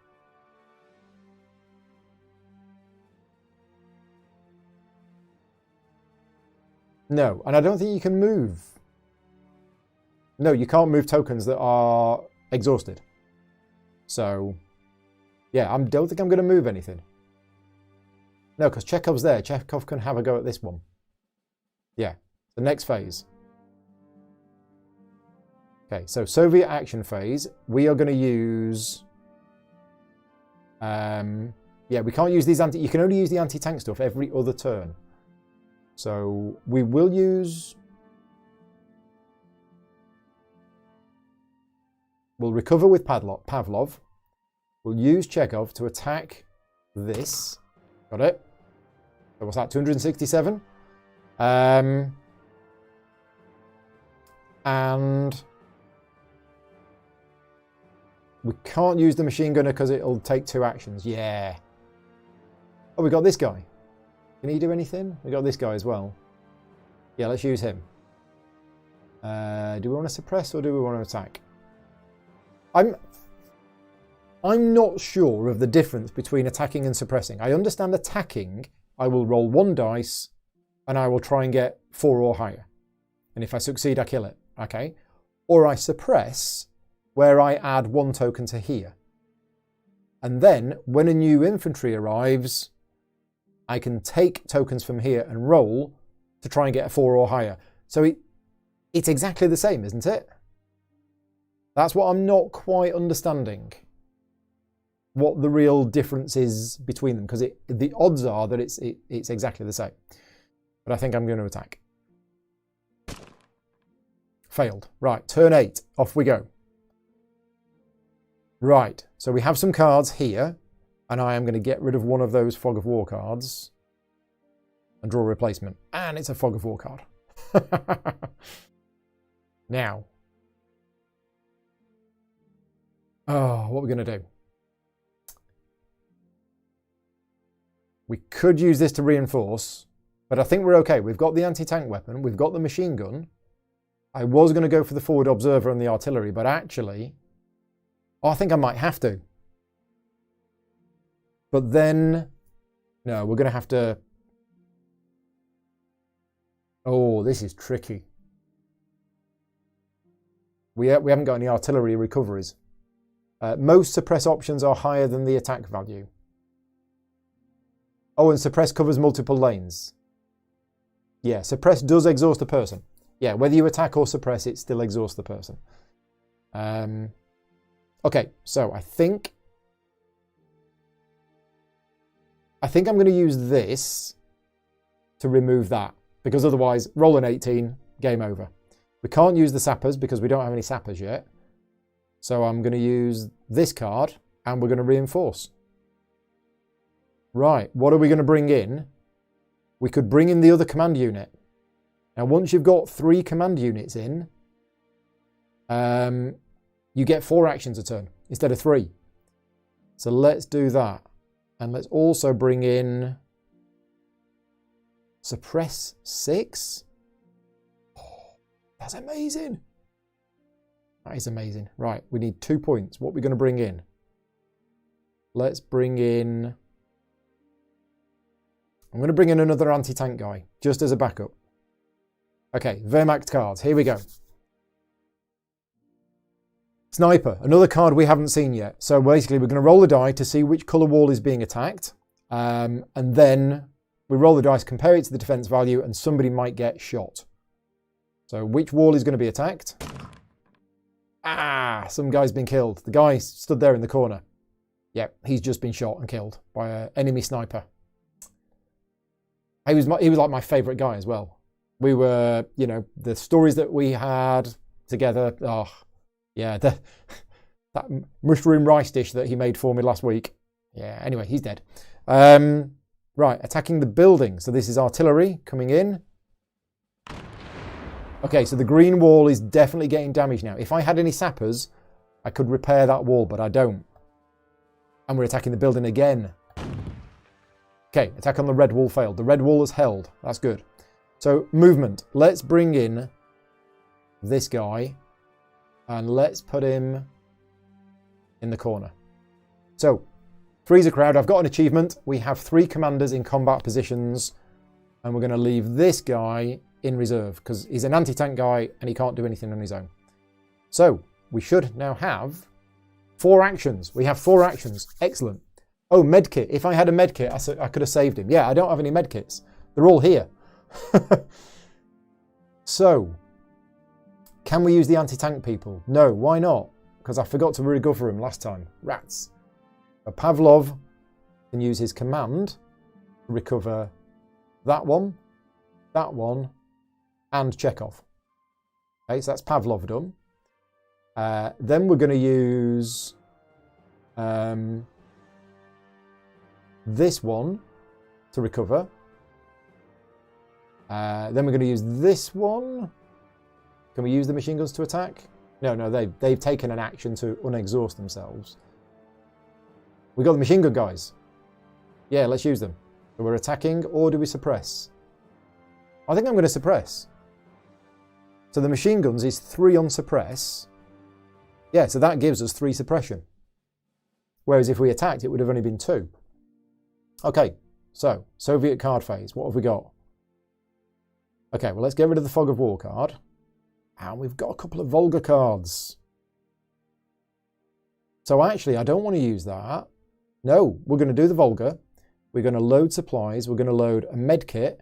A: No, and I don't think you can move. No, you can't move tokens that are exhausted. So, yeah, I don't think I'm going to move anything. No, because Chekhov's there. Chekhov can have a go at this one. Yeah, the next phase. Okay, so Soviet action phase. We are going to use Yeah, we can't use these you can only use the anti-tank stuff every other turn. So we will use... We'll recover with Pavlov. We'll use Chekhov to attack this. Got it? So what's that, 267? And we can't use the machine gunner because it'll take 2 actions. Yeah. Oh, we got this guy. Can he do anything? We got this guy as well. Yeah, let's use him. Do we want to suppress or do we want to attack? I'm not sure of the difference between attacking and suppressing. I understand attacking, I will roll 1 dice and I will try and get 4 or higher. And if I succeed, I kill it. Okay. Or I suppress, where I add 1 token to here. And then when a new infantry arrives, I can take tokens from here and roll to try and get a 4 or higher. So it's exactly the same, isn't it? That's what I'm not quite understanding. What the real difference is between them, because the odds are that it's exactly the same. But I think I'm going to attack. Failed. Right, turn 8. Off we go. Right, so we have some cards here, and I am going to get rid of one of those Fog of War cards and draw a replacement. And it's a Fog of War card. Now. Oh, what are we going to do? We could use this to reinforce, but I think we're okay. We've got the anti-tank weapon. We've got the machine gun. I was going to go for the forward observer and the artillery, but actually, I think I might have to. But then, no, we're going to have to... Oh, this is tricky. We haven't got any artillery recoveries. Most suppress options are higher than the attack value. Oh, and suppress covers multiple lanes. Yeah, suppress does exhaust a person. Yeah, whether you attack or suppress, it still exhausts the person. Okay, so I think I'm going to use this to remove that, because otherwise, roll an 18, game over. We can't use the sappers because we don't have any sappers yet. So I'm going to use this card, and we're going to reinforce. Right, what are we going to bring in? We could bring in the other command unit. Now, once you've got 3 command units in, you get 4 actions a turn instead of 3. So let's do that. And let's also bring in suppress 6. Oh, that's amazing. That is amazing. Right, we need 2 points. What are we going to bring in? Let's bring in... I'm going to bring in another anti-tank guy, just as a backup. Okay, Wehrmacht cards. Here we go. Sniper, another card we haven't seen yet. So basically, we're going to roll the die to see which colour wall is being attacked. And then we roll the dice, compare it to the defence value, and somebody might get shot. So which wall is going to be attacked? Ah, some guy's been killed. The guy stood there in the corner. Yep, he's just been shot and killed by an enemy sniper. He was like my favourite guy as well. We were, you know, the stories that we had together. Oh, yeah, that mushroom rice dish that he made for me last week. Yeah, anyway, he's dead. Right, attacking the building. So this is artillery coming in. Okay, so the green wall is definitely getting damaged now. If I had any sappers, I could repair that wall, but I don't. And we're attacking the building again. Okay, attack on the red wall failed. The red wall is held. That's good. So, movement. Let's bring in this guy. And let's put him in the corner. So, freeze a crowd. I've got an achievement. We have 3 commanders in combat positions. And we're going to leave this guy in reserve, because he's an anti-tank guy and he can't do anything on his own. So, we should now have 4 actions. We have 4 actions. Excellent. Oh, medkit. If I had a medkit, I could have saved him. Yeah, I don't have any medkits. They're all here. So, can we use the anti-tank people? No, why not? Because I forgot to recover him last time. Rats. Pavlov can use his command to recover that one, and Chekhov. Okay, so that's Pavlov done. Then we're going to use this one to recover. Then we're going to use this one. Can we use the machine guns to attack? No, they've taken an action to unexhaust themselves. We got the machine gun guys. Yeah, let's use them. So we're attacking, or do we suppress? I think I'm going to suppress. So the machine guns is 3 on suppress. Yeah, so that gives us 3 suppression. Whereas if we attacked, it would have only been 2. Okay, so Soviet card phase. What have we got? Okay, well, let's get rid of the Fog of War card. And we've got a couple of Volga cards. So actually, I don't want to use that. No, we're going to do the Volga. We're going to load supplies. We're going to load a medkit,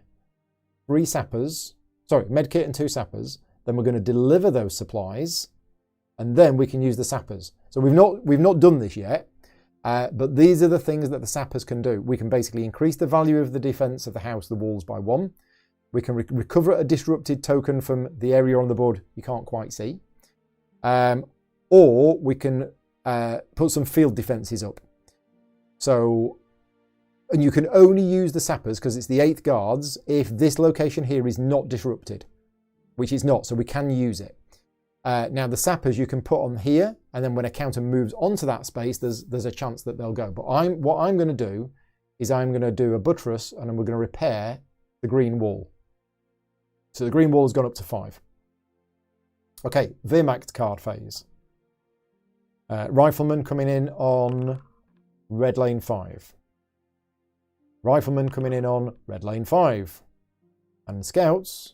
A: 3 sappers. Sorry, medkit and 2 sappers. Then we're going to deliver those supplies. And then we can use the sappers. So we've not done this yet. But these are the things that the sappers can do. We can basically increase the value of the defense of the house, the walls, by 1. We can recover a disrupted token from the area on the board you can't quite see. Or we can put some field defences up. So, and you can only use the sappers because it's the 8th guards if this location here is not disrupted, which is not, so we can use it. Now the sappers you can put on here, and then when a counter moves onto that space, there's a chance that they'll go. But what I'm going to do is I'm going to do a buttress, and then we're going to repair the green wall. So the green wall has gone up to 5. Okay, Wehrmacht card phase. Rifleman coming in on red lane 5. Rifleman coming in on red lane 5. And scouts,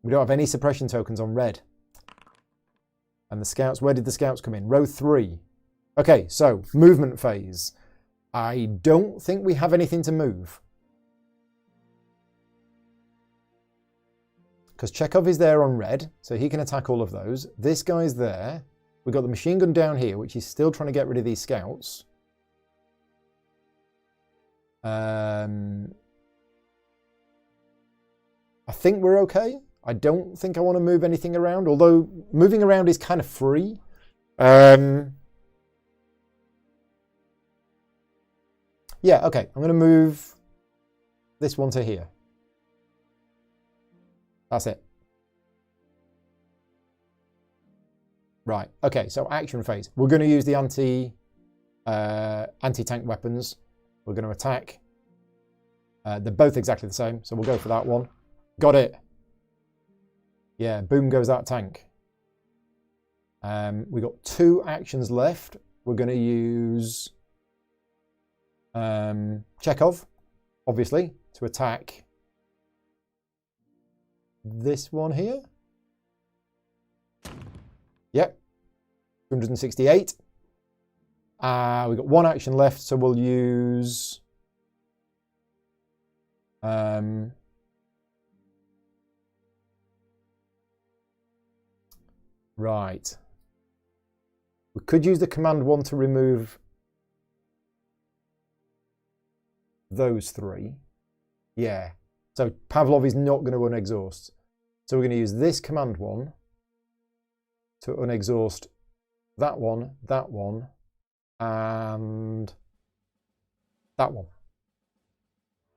A: we don't have any suppression tokens on red. And the scouts, where did the scouts come in? Row 3. Okay, so movement phase. I don't think we have anything to move. Because Chekhov is there on red, so he can attack all of those. This guy's there. We've got the machine gun down here, which is still trying to get rid of these scouts. I think we're okay. I don't think I want to move anything around, although moving around is kind of free. Yeah, okay. I'm going to move this one to here. That's it. Right, okay, so action phase. We're going to use the anti-tank weapons. We're going to attack. They're both exactly the same, so we'll go for that one. Got it. Yeah, boom goes that tank. We've got 2 actions left. We're going to use Chekhov, obviously, to attack this one here. Yep, 268. We've got 1 action left, so we'll use right. We could use the command 1 to remove those 3. Yeah. So Pavlov is not going to unexhaust. So we're going to use this command 1 to unexhaust that one, and that one.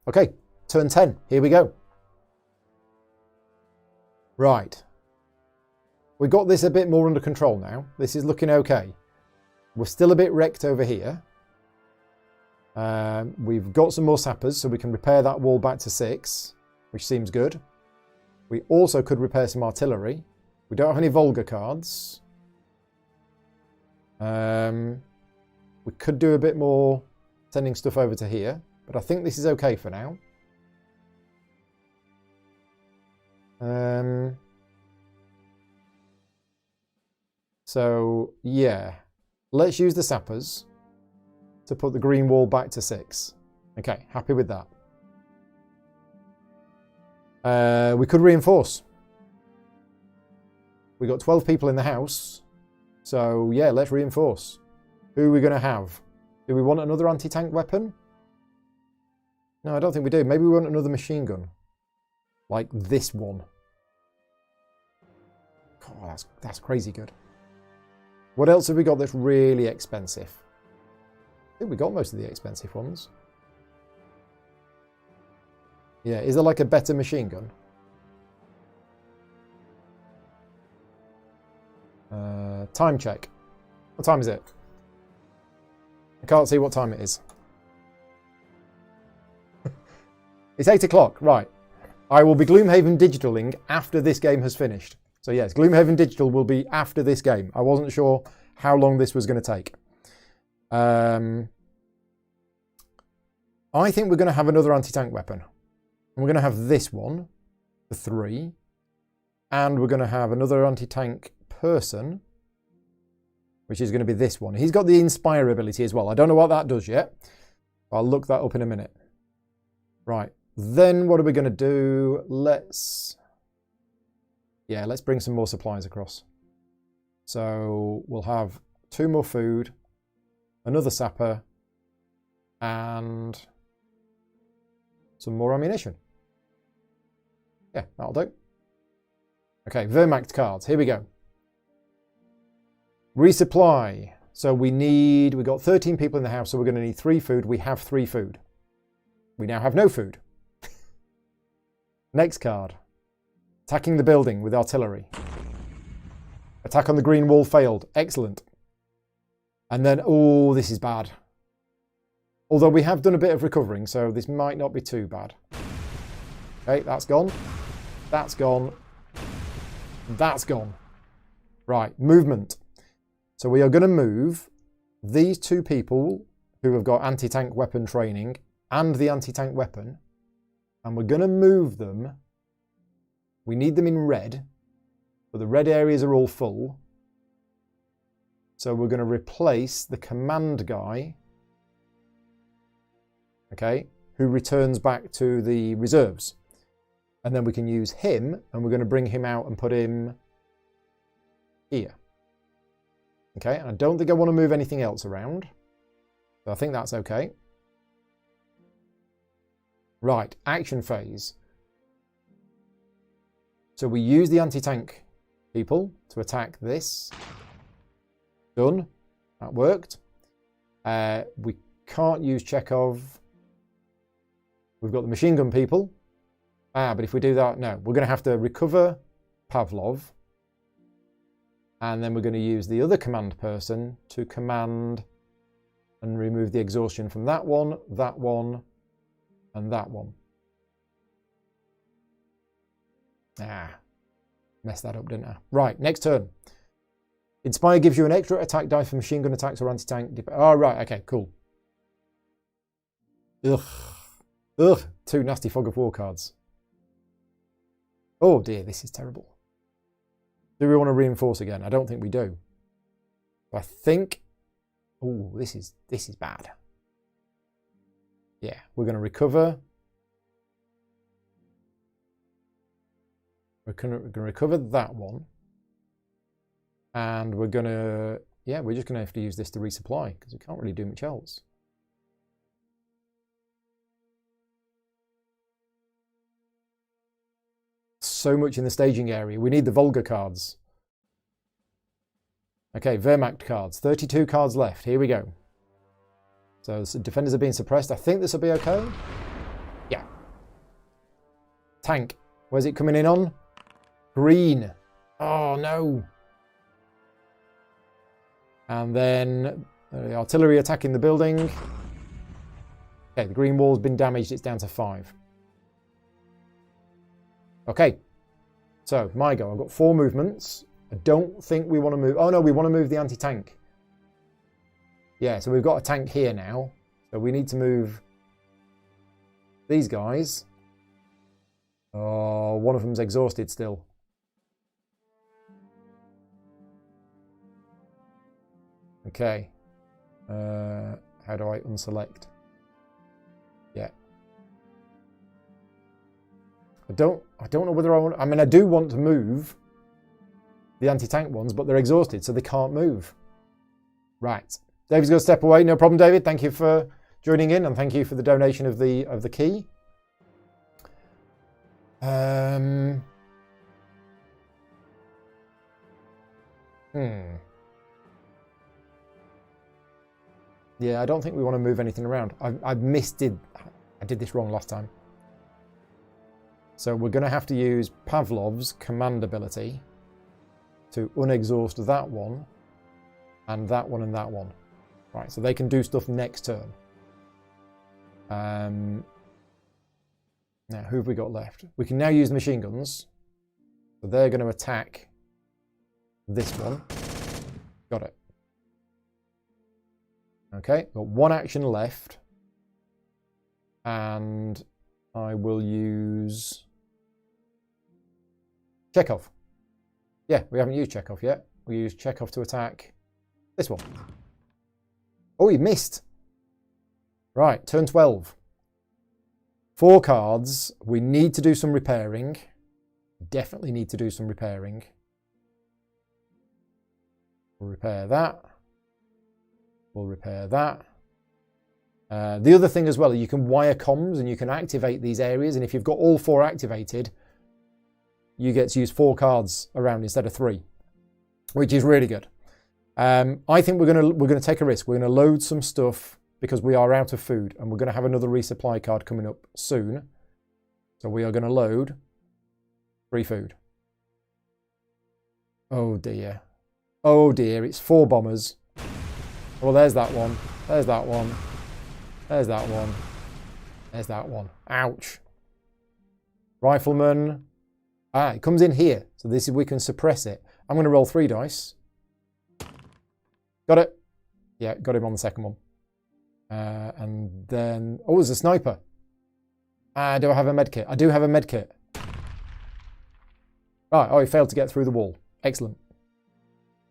A: Okay, turn 10. Here we go. Right. We got this a bit more under control now. This is looking okay. We're still a bit wrecked over here. We've got some more sappers, so we can repair that wall back to 6, which seems good. We also could repair some artillery. We don't have any Volga cards. We could do a bit more sending stuff over to here, but I think this is okay for now. So, yeah. Let's use the sappers to put the green wall back to 6. Okay, happy with that. We could reinforce. We got 12 people in the house. So, yeah, let's reinforce. Who are we going to have? Do we want another anti-tank weapon? No, I don't think we do. Maybe we want another machine gun. Like this one. God, that's crazy good. What else have we got that's really expensive? I think we got most of the expensive ones. Yeah, is there like a better machine gun? Time check. What time is it? I can't see what time it is. It's 8 o'clock, right. I will be Gloomhaven Digitaling after this game has finished. So yes, Gloomhaven Digital will be after this game. I wasn't sure how long this was going to take. I think we're going to have another anti-tank weapon. And we're going to have this one for 3. And we're going to have another anti-tank person, which is going to be this one. He's got the Inspire ability as well. I don't know what that does yet. I'll look that up in a minute. Right. Then what are we going to do? Let's bring some more supplies across. So we'll have 2 more food, another sapper, and some more ammunition. Yeah, that'll do. Okay, Verma cards. Here we go. Resupply. So we've got 13 people in the house, so we're going to need 3 food. We have 3 food. We now have no food. Next card. Attacking the building with artillery. Attack on the green wall failed. Excellent. And then, oh, this is bad. Although we have done a bit of recovering, so this might not be too bad. Okay, that's gone. That's gone. That's gone. Right, movement. So we are going to move these 2 people who have got anti-tank weapon training and the anti-tank weapon, and we're going to move them. We need them in red, but the red areas are all full. So we're going to replace the command guy, okay, who returns back to the reserves. And then we can use him, and we're going to bring him out and put him here. Okay, and I don't think I want to move anything else around. So I think that's okay. Right, action phase. So we use the anti-tank people to attack this. Done. That worked. We can't use Chekhov. We've got the machine gun people. But if we do that, no. We're going to have to recover Pavlov. And then we're going to use the other command person to command and remove the exhaustion from that one, and that one. Messed that up, didn't I? Right, next turn. Inspire gives you an extra attack die for machine gun attacks or anti-tank. Oh, right, okay, cool. Ugh. 2 nasty Fog of War cards. Oh dear, this is terrible. Do we want to reinforce again? I don't think we do. I think... Oh, this is bad. Yeah, we're going to recover. We're going to recover that one. And we're going to... Yeah, we're just going to have to use this to resupply, because we can't really do much else. So much in the staging area. We need the Volga cards. Okay, Wehrmacht cards. 32 cards left. Here we go. So defenders are being suppressed. I think this will be okay. Yeah. Tank. Where's it coming in on? Green. Oh, no. And then the artillery attacking the building. Okay, the green wall's been damaged. It's down to 5. Okay. So, my go. I've got 4 movements. I don't think we want to move... Oh, no, we want to move the anti-tank. Yeah, so we've got a tank here now. So we need to move these guys. Oh, one of them's exhausted still. Okay. How do I unselect? Yeah. I don't know whether I want... I mean, I do want to move the anti-tank ones, but they're exhausted, so they can't move. Right. David's going to step away. No problem, David. Thank you for joining in, and thank you for the donation of the key. Yeah, I don't think we want to move anything around. I did this wrong last time. So we're going to have to use Pavlov's command ability to unexhaust that one, and that one, and that one. Right, so they can do stuff next turn. Now, who have we got left? We can now use machine guns. So they're going to attack this one. Got it. Okay, got one action left. And I will use Chekhov. Yeah, we haven't used Chekhov yet. We use Chekhov to attack this one. Oh, he missed. Right, turn 12. 4 cards. We need to do some repairing. Definitely need to do some repairing. We'll repair that. We'll repair that. The other thing as well, you can wire comms and you can activate these areas. And if you've got all 4 activated, you get to use 4 cards around instead of 3, which is really good. I think we're gonna take a risk. We're gonna load some stuff because we are out of food, and we're gonna have another resupply card coming up soon. So we are gonna load 3 food. Oh dear. Oh dear, it's 4 bombers. Well, there's that one. There's that one. There's that one. There's that one. Ouch. Rifleman. Ah, it comes in here. So this is, we can suppress it. I'm going to roll 3 dice. Got it. Yeah, got him on the second one. And then, oh, there's a sniper. Do I have a medkit? I do have a medkit. Right, oh, he failed to get through the wall. Excellent.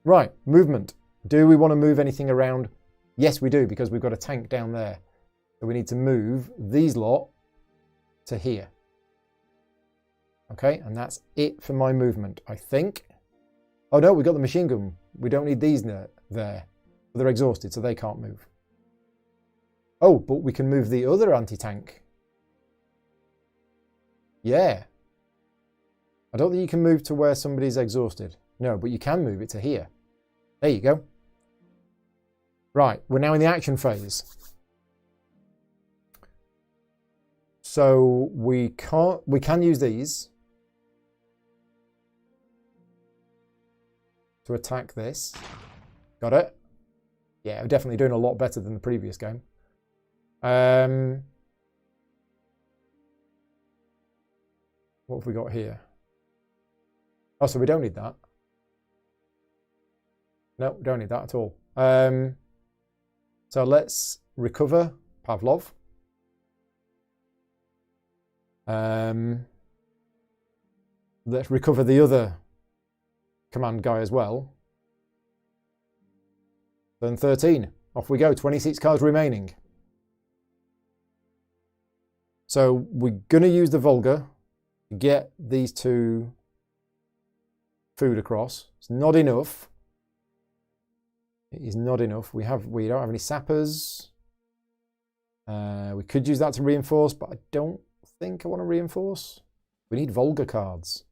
A: Right, movement. Do we want to move anything around? Yes, we do, because we've got a tank down there. So we need to move these lot to here. Okay, and that's it for my movement, I think. Oh no, we've got the machine gun. We don't need these there. They're exhausted, so they can't move. Oh, but we can move the other anti-tank. Yeah. I don't think you can move to where somebody's exhausted. No, but you can move it to here. There you go. Right, we're now in the action phase. So we can use these to attack this. Got it? Yeah, we're definitely doing a lot better than the previous game. What have we got here? Oh, so we don't need that. No, we don't need that at all. So let's recover Pavlov. Let's recover the other command guy as well. Turn 13. Off we go. 26 cards remaining. So we're going to use the Volga to get these 2 food across. It's not enough. It is not enough. We don't have any sappers. We could use that to reinforce, but I don't think I want to reinforce. We need Volga cards.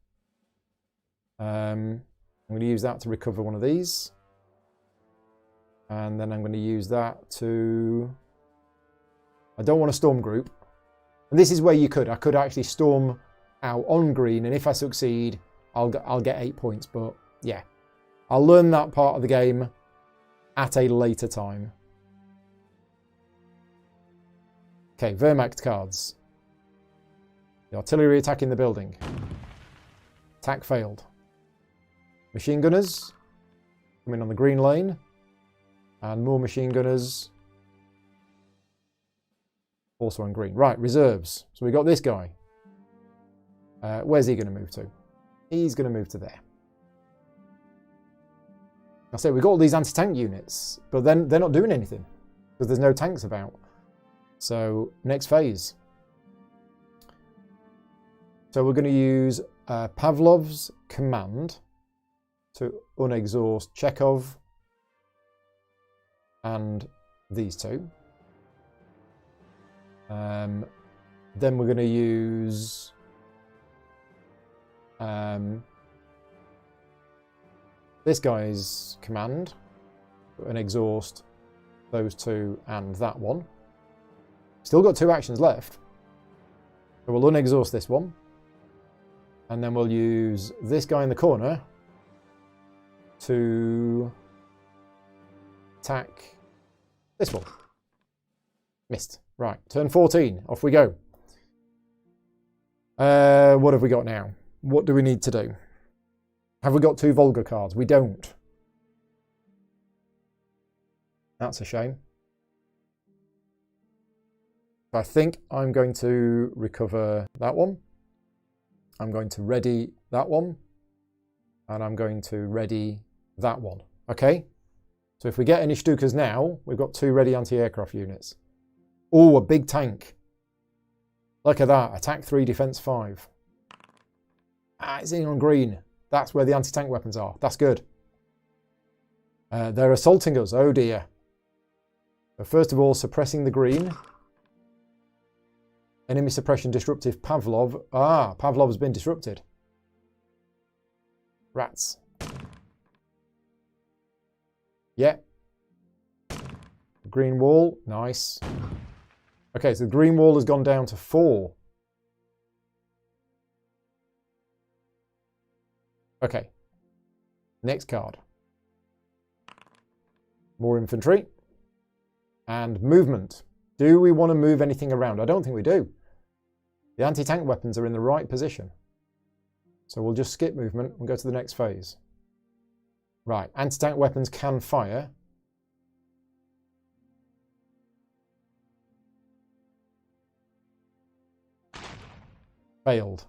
A: I'm going to use that to recover one of these. And then I'm going to use that to... I don't want a storm group. And this is where you could. I could actually storm out on green, and if I succeed, I'll get 8 points. But yeah, I'll learn that part of the game at a later time. Okay, Verma cards. The artillery attacking the building. Attack failed. Machine gunners come in on the green lane. And more machine gunners also on green. Right, reserves. So we got this guy. Where's he going to move to? He's going to move to there. I say we've got all these anti-tank units, but then they're not doing anything because there's no tanks about. So next phase. So we're going to use Pavlov's command to unexhaust Chekhov and these 2. Then we're going to use this guy's command and exhaust those two and that one. Still got 2 actions left. So we'll unexhaust this one. And then we'll use this guy in the corner to attack this one. Missed. Right, turn 14. Off we go. What have we got now? What do we need to do? Have we got 2 Volga cards? We don't. That's a shame. I think I'm going to recover that one. I'm going to ready that one. And I'm going to ready that one. Okay? So if we get any Stukas now, we've got 2 ready anti-aircraft units. Oh, a big tank. Look at that. Attack 3, defense 5. Ah, it's in on green. That's where the anti-tank weapons are. That's good. They're assaulting us. Oh dear. So first of all, suppressing the green. Enemy suppression disruptive Pavlov. Ah, Pavlov has been disrupted. Rats. Yeah. Green wall. Nice. Okay, so the green wall has gone down to 4. Okay. Next card. More infantry. And movement. Do we want to move anything around? I don't think we do. The anti-tank weapons are in the right position. So we'll just skip movement and go to the next phase. Right, anti-tank weapons can fire. Failed.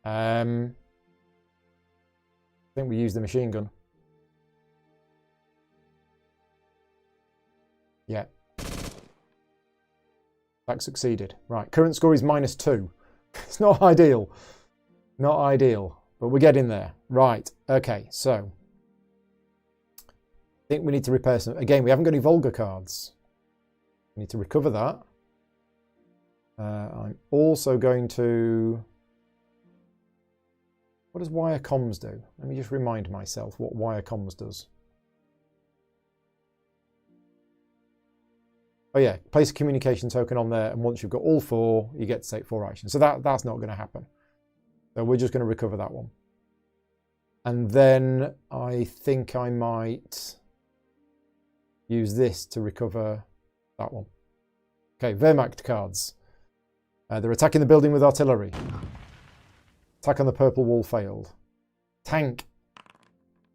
A: I think we used the machine gun. Yeah. That succeeded. Right, current score is -2. It's not ideal. Not ideal, but we're getting there. Right, okay, so. I think we need to repair some. Again, we haven't got any Volga cards. We need to recover that. I'm also going to... What does wire comms do? Let me just remind myself what wire comms does. Oh yeah, place a communication token on there, and once you've got all 4, you get to take 4 actions. So that's not going to happen. So we're just going to recover that one. And then I think I might use this to recover that one. Okay, Wehrmacht cards. They're attacking the building with artillery. Attack on the purple wall failed. Tank.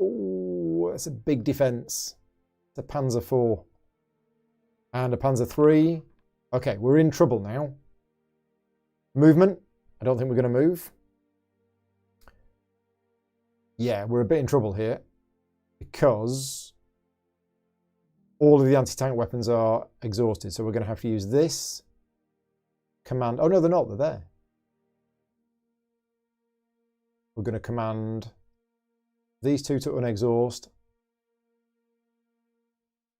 A: Oh, that's a big defense. It's a Panzer IV. And a Panzer III. Okay, we're in trouble now. Movement. I don't think we're going to move. Yeah, we're a bit in trouble here. Because all of the anti-tank weapons are exhausted. So we're going to have to use this command. Oh no, they're not. They're there. We're going to command these 2 to unexhaust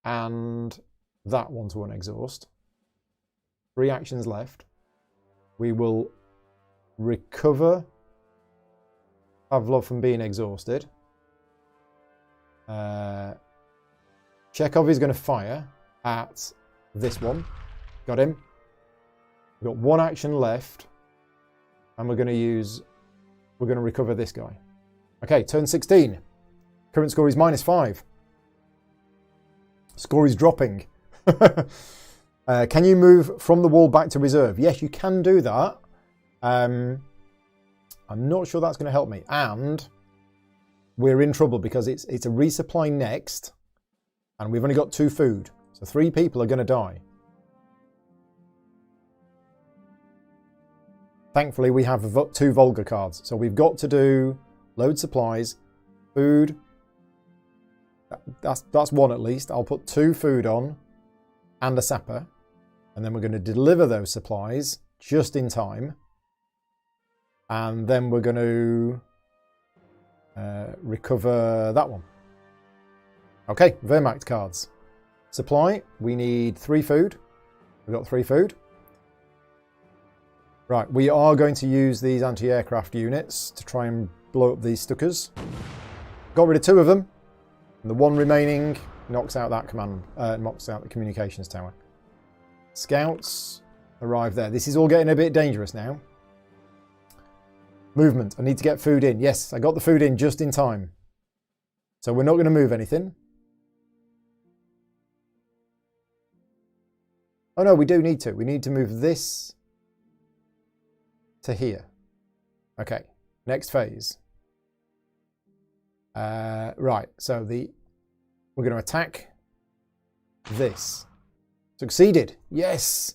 A: and that one to unexhaust. 3 actions left. We will recover Pavlov from being exhausted. Chekhov is going to fire at this one. Got him. We've got 1 action left, and we're going to recover this guy. Okay, turn 16. Current score is -5. Score is dropping. Can you move from the wall back to reserve? Yes, you can do that. I'm not sure that's going to help me. And we're in trouble because it's a resupply next, and we've only got 2 food. So 3 people are going to die. Thankfully, we have 2 Volga cards. So we've got to do load supplies, food. That's 1 at least. I'll put 2 food on and a sapper. And then we're going to deliver those supplies just in time. And then we're going to recover that one. Okay, Wehrmacht cards. Supply, we need 3 food. We've got 3 food. Right, we are going to use these anti-aircraft units to try and blow up these Stukas. Got rid of 2 of them. And the 1 remaining knocks out that knocks out the communications tower. Scouts arrive there. This is all getting a bit dangerous now. Movement. I need to get food in. Yes, I got the food in just in time. So we're not going to move anything. Oh no, we do need to. We need to move this to here. Okay, next phase. Right, so we're going to attack this. Succeeded. Yes.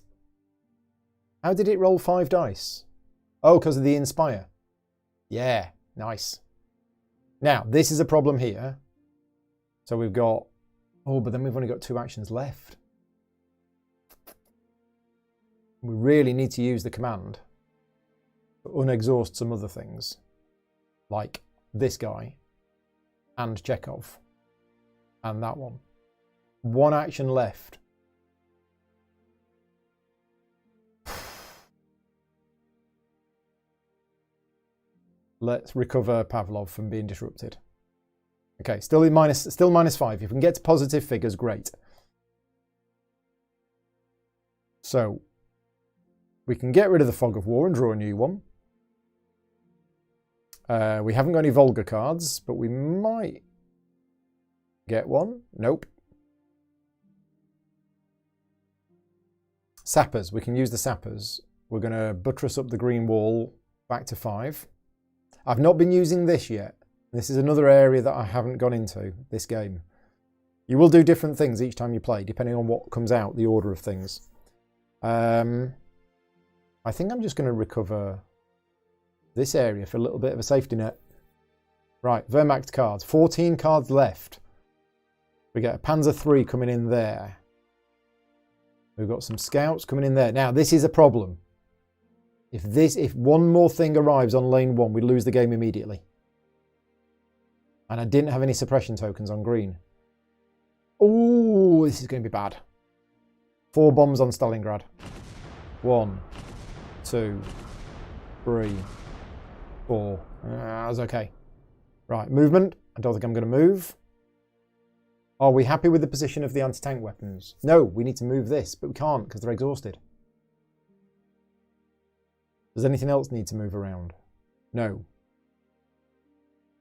A: How did it roll 5 dice? Oh, because of the inspire. Yeah, nice. Now, this is a problem here. So we've got... Oh, but then we've only got 2 actions left. We really need to use the command to unexhaust some other things. Like this guy. And Chekhov. And that one. 1 action left. Let's recover Pavlov from being disrupted. Okay, still -5. If we can get to positive figures, great. So we can get rid of the Fog of War and draw a new one. We haven't got any Volga cards, but we might get one. Nope. Sappers. We can use the sappers. We're going to buttress up the green wall back to 5. I've not been using this yet. This is another area that I haven't gone into this game. You will do different things each time you play, depending on what comes out, the order of things. I think I'm just going to recover this area for a little bit of a safety net. Right, Wehrmacht cards. 14 cards left. We get a Panzer III coming in there. We've got some scouts coming in there. Now, this is a problem. If one more thing arrives on lane 1, we lose the game immediately. And I didn't have any suppression tokens on green. Oh, this is going to be bad. 4 bombs on Stalingrad. 1, 2, 3, 4. That was okay. Right, movement. I don't think I'm going to move. Are we happy with the position of the anti-tank weapons? No, we need to move this, but we can't because they're exhausted. Does anything else need to move around? No.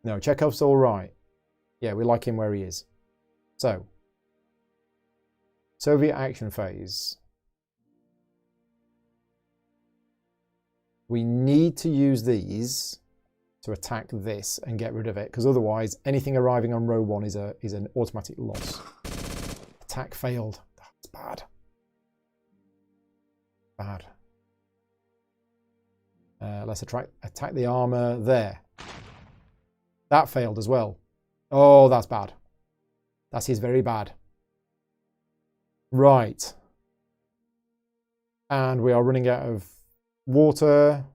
A: No, Chekhov's all right. Yeah, we like him where he is. So, Soviet action phase. We need to use these to attack this and get rid of it, because otherwise anything arriving on row 1 is an automatic loss. Attack failed. That's bad. Bad. Let's attack the armour there. That failed as well. Oh, that's bad. That is very bad. Right. And we are running out of water.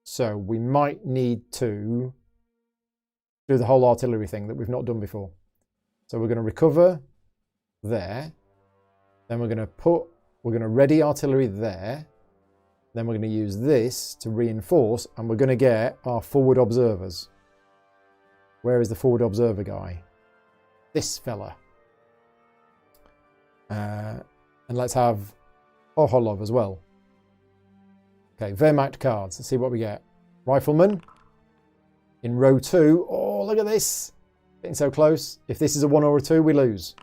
A: So we might need to do the whole artillery thing that we've not done before. So we're going to recover there. Then we're going to ready artillery there. Then we're going to use this to reinforce, and we're going to get our forward observers. Where is the forward observer guy? This fella. And let's have Oholov as well. Okay, Wehrmacht cards. Let's see what we get. Rifleman. In row 2. Oh, look at this. Getting so close. If this is a 1 or a 2, we lose.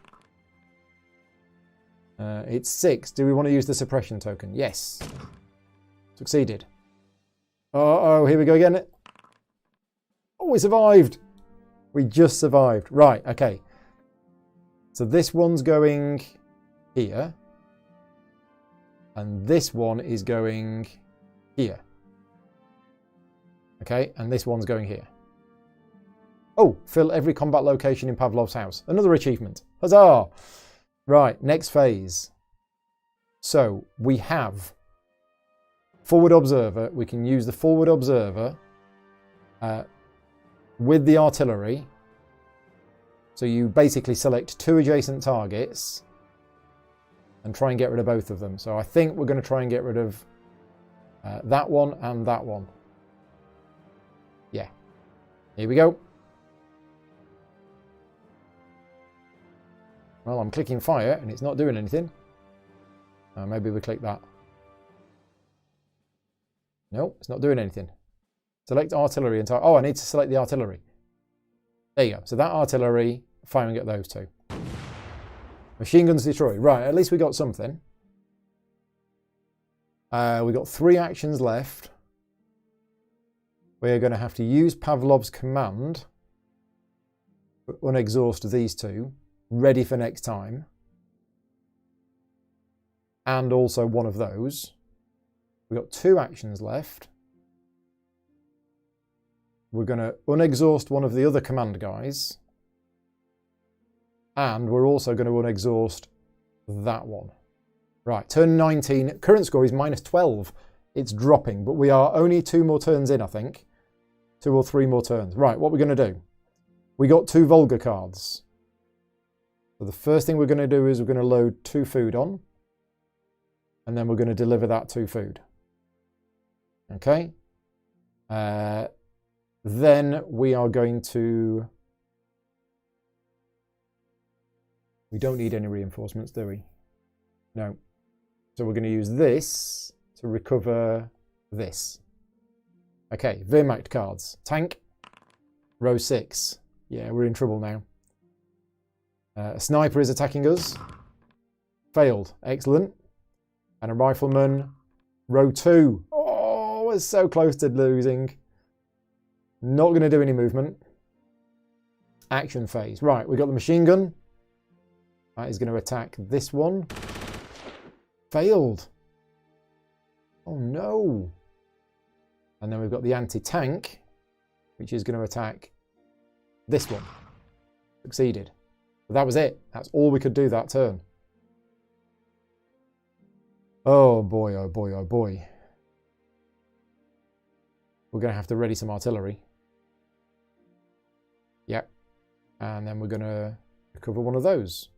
A: It's 6. Do we want to use the suppression token? Yes. Succeeded. Oh, here we go again. Oh, we survived. We just survived. Right, okay. So this one's going here. And this one is going here. Okay, and this one's going here. Oh, fill every combat location in Pavlov's house. Another achievement. Huzzah! Right, next phase. So we have forward observer. We can use the forward observer with the artillery. So you basically select 2 adjacent targets and try and get rid of both of them. So I think we're going to try and get rid of that one and that one. Yeah. Here we go. Well, I'm clicking fire and it's not doing anything. Maybe we click that. No, it's not doing anything. Select artillery and oh, I need to select the artillery. There you go. So that artillery firing at those two. Machine guns destroyed. Right, at least we got something. We got 3 actions left. We're going to have to use Pavlov's command to unexhaust these two, ready for next time. And also one of those. We've got 2 actions left. We're going to unexhaust one of the other command guys. And we're also going to unexhaust that one. Right, turn 19. Current score is -12. It's dropping, but we are only 2 more turns in, I think. 2 or 3 more turns. Right, what we're going to do. We got 2 Volga cards. So the first thing we're going to do is we're going to load 2 food on. And then we're going to deliver that 2 food. Okay. Then we are going to... We don't need any reinforcements, do we? No. So we're going to use this to recover this. Okay, Verma cards. Tank, row 6. Yeah, we're in trouble now. A sniper is attacking us. Failed. Excellent. And a rifleman, row 2. Oh, we're so close to losing. Not going to do any movement. Action phase. Right, we've got the machine gun. That is going to attack this one. Failed. Oh no. And then we've got the anti-tank, which is going to attack this one. Succeeded. But that was it. That's all we could do that turn. Oh boy, oh boy, oh boy. We're going to have to ready some artillery. Yep. And then we're going to recover one of those.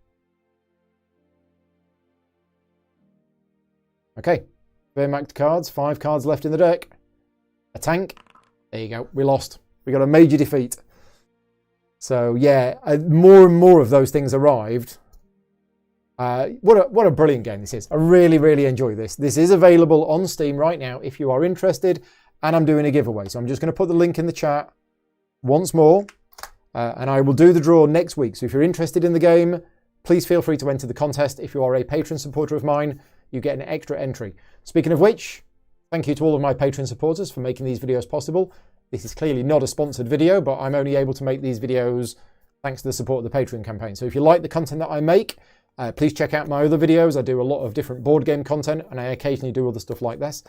A: Okay. Verma cards. 5 cards left in the deck. A tank. There you go. We lost. We got a major defeat. So yeah, more and more of those things arrived. What a brilliant game this is. I really, really enjoy this. This is available on Steam right now if you are interested, and I'm doing a giveaway. So I'm just going to put the link in the chat once more, and I will do the draw next week. So if you're interested in the game, please feel free to enter the contest. If you are a Patreon supporter of mine, you get an extra entry. Speaking of which, thank you to all of my Patreon supporters for making these videos possible. This is clearly not a sponsored video, but I'm only able to make these videos thanks to the support of the Patreon campaign. So if you like the content that I make, please check out my other videos. I do a lot of different board game content, and I occasionally do other stuff like this.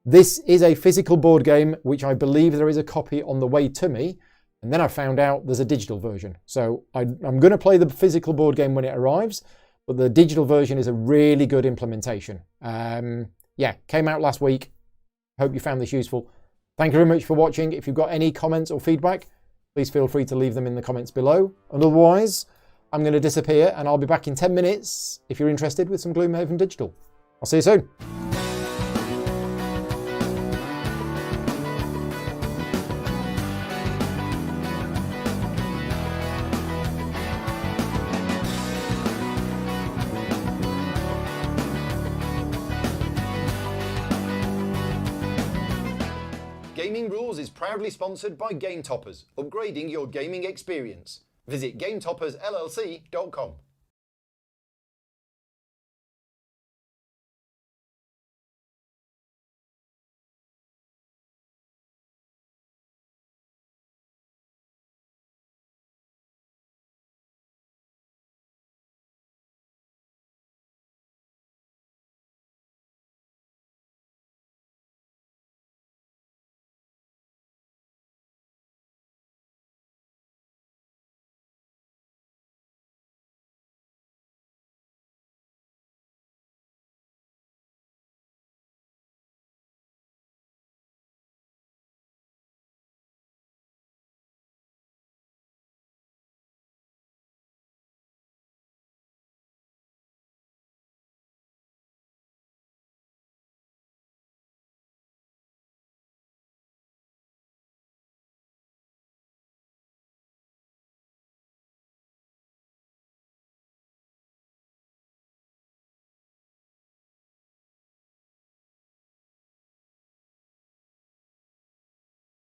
A: This is a physical board game, which I believe there is a copy on the way to me. And then I found out there's a digital version. So I'm going to play the physical board game when it arrives, but the digital version is a really good implementation. Yeah, came out last week. Hope you found this useful. Thank you very much for watching. If you've got any comments or feedback, please feel free to leave them in the comments below. And otherwise, I'm going to disappear and I'll be back in 10 minutes if you're interested with some Gloomhaven Digital. I'll see you soon.
B: Gaming Rules is proudly sponsored by Game Toppers, upgrading your gaming experience. Visit GameToppersLLC.com.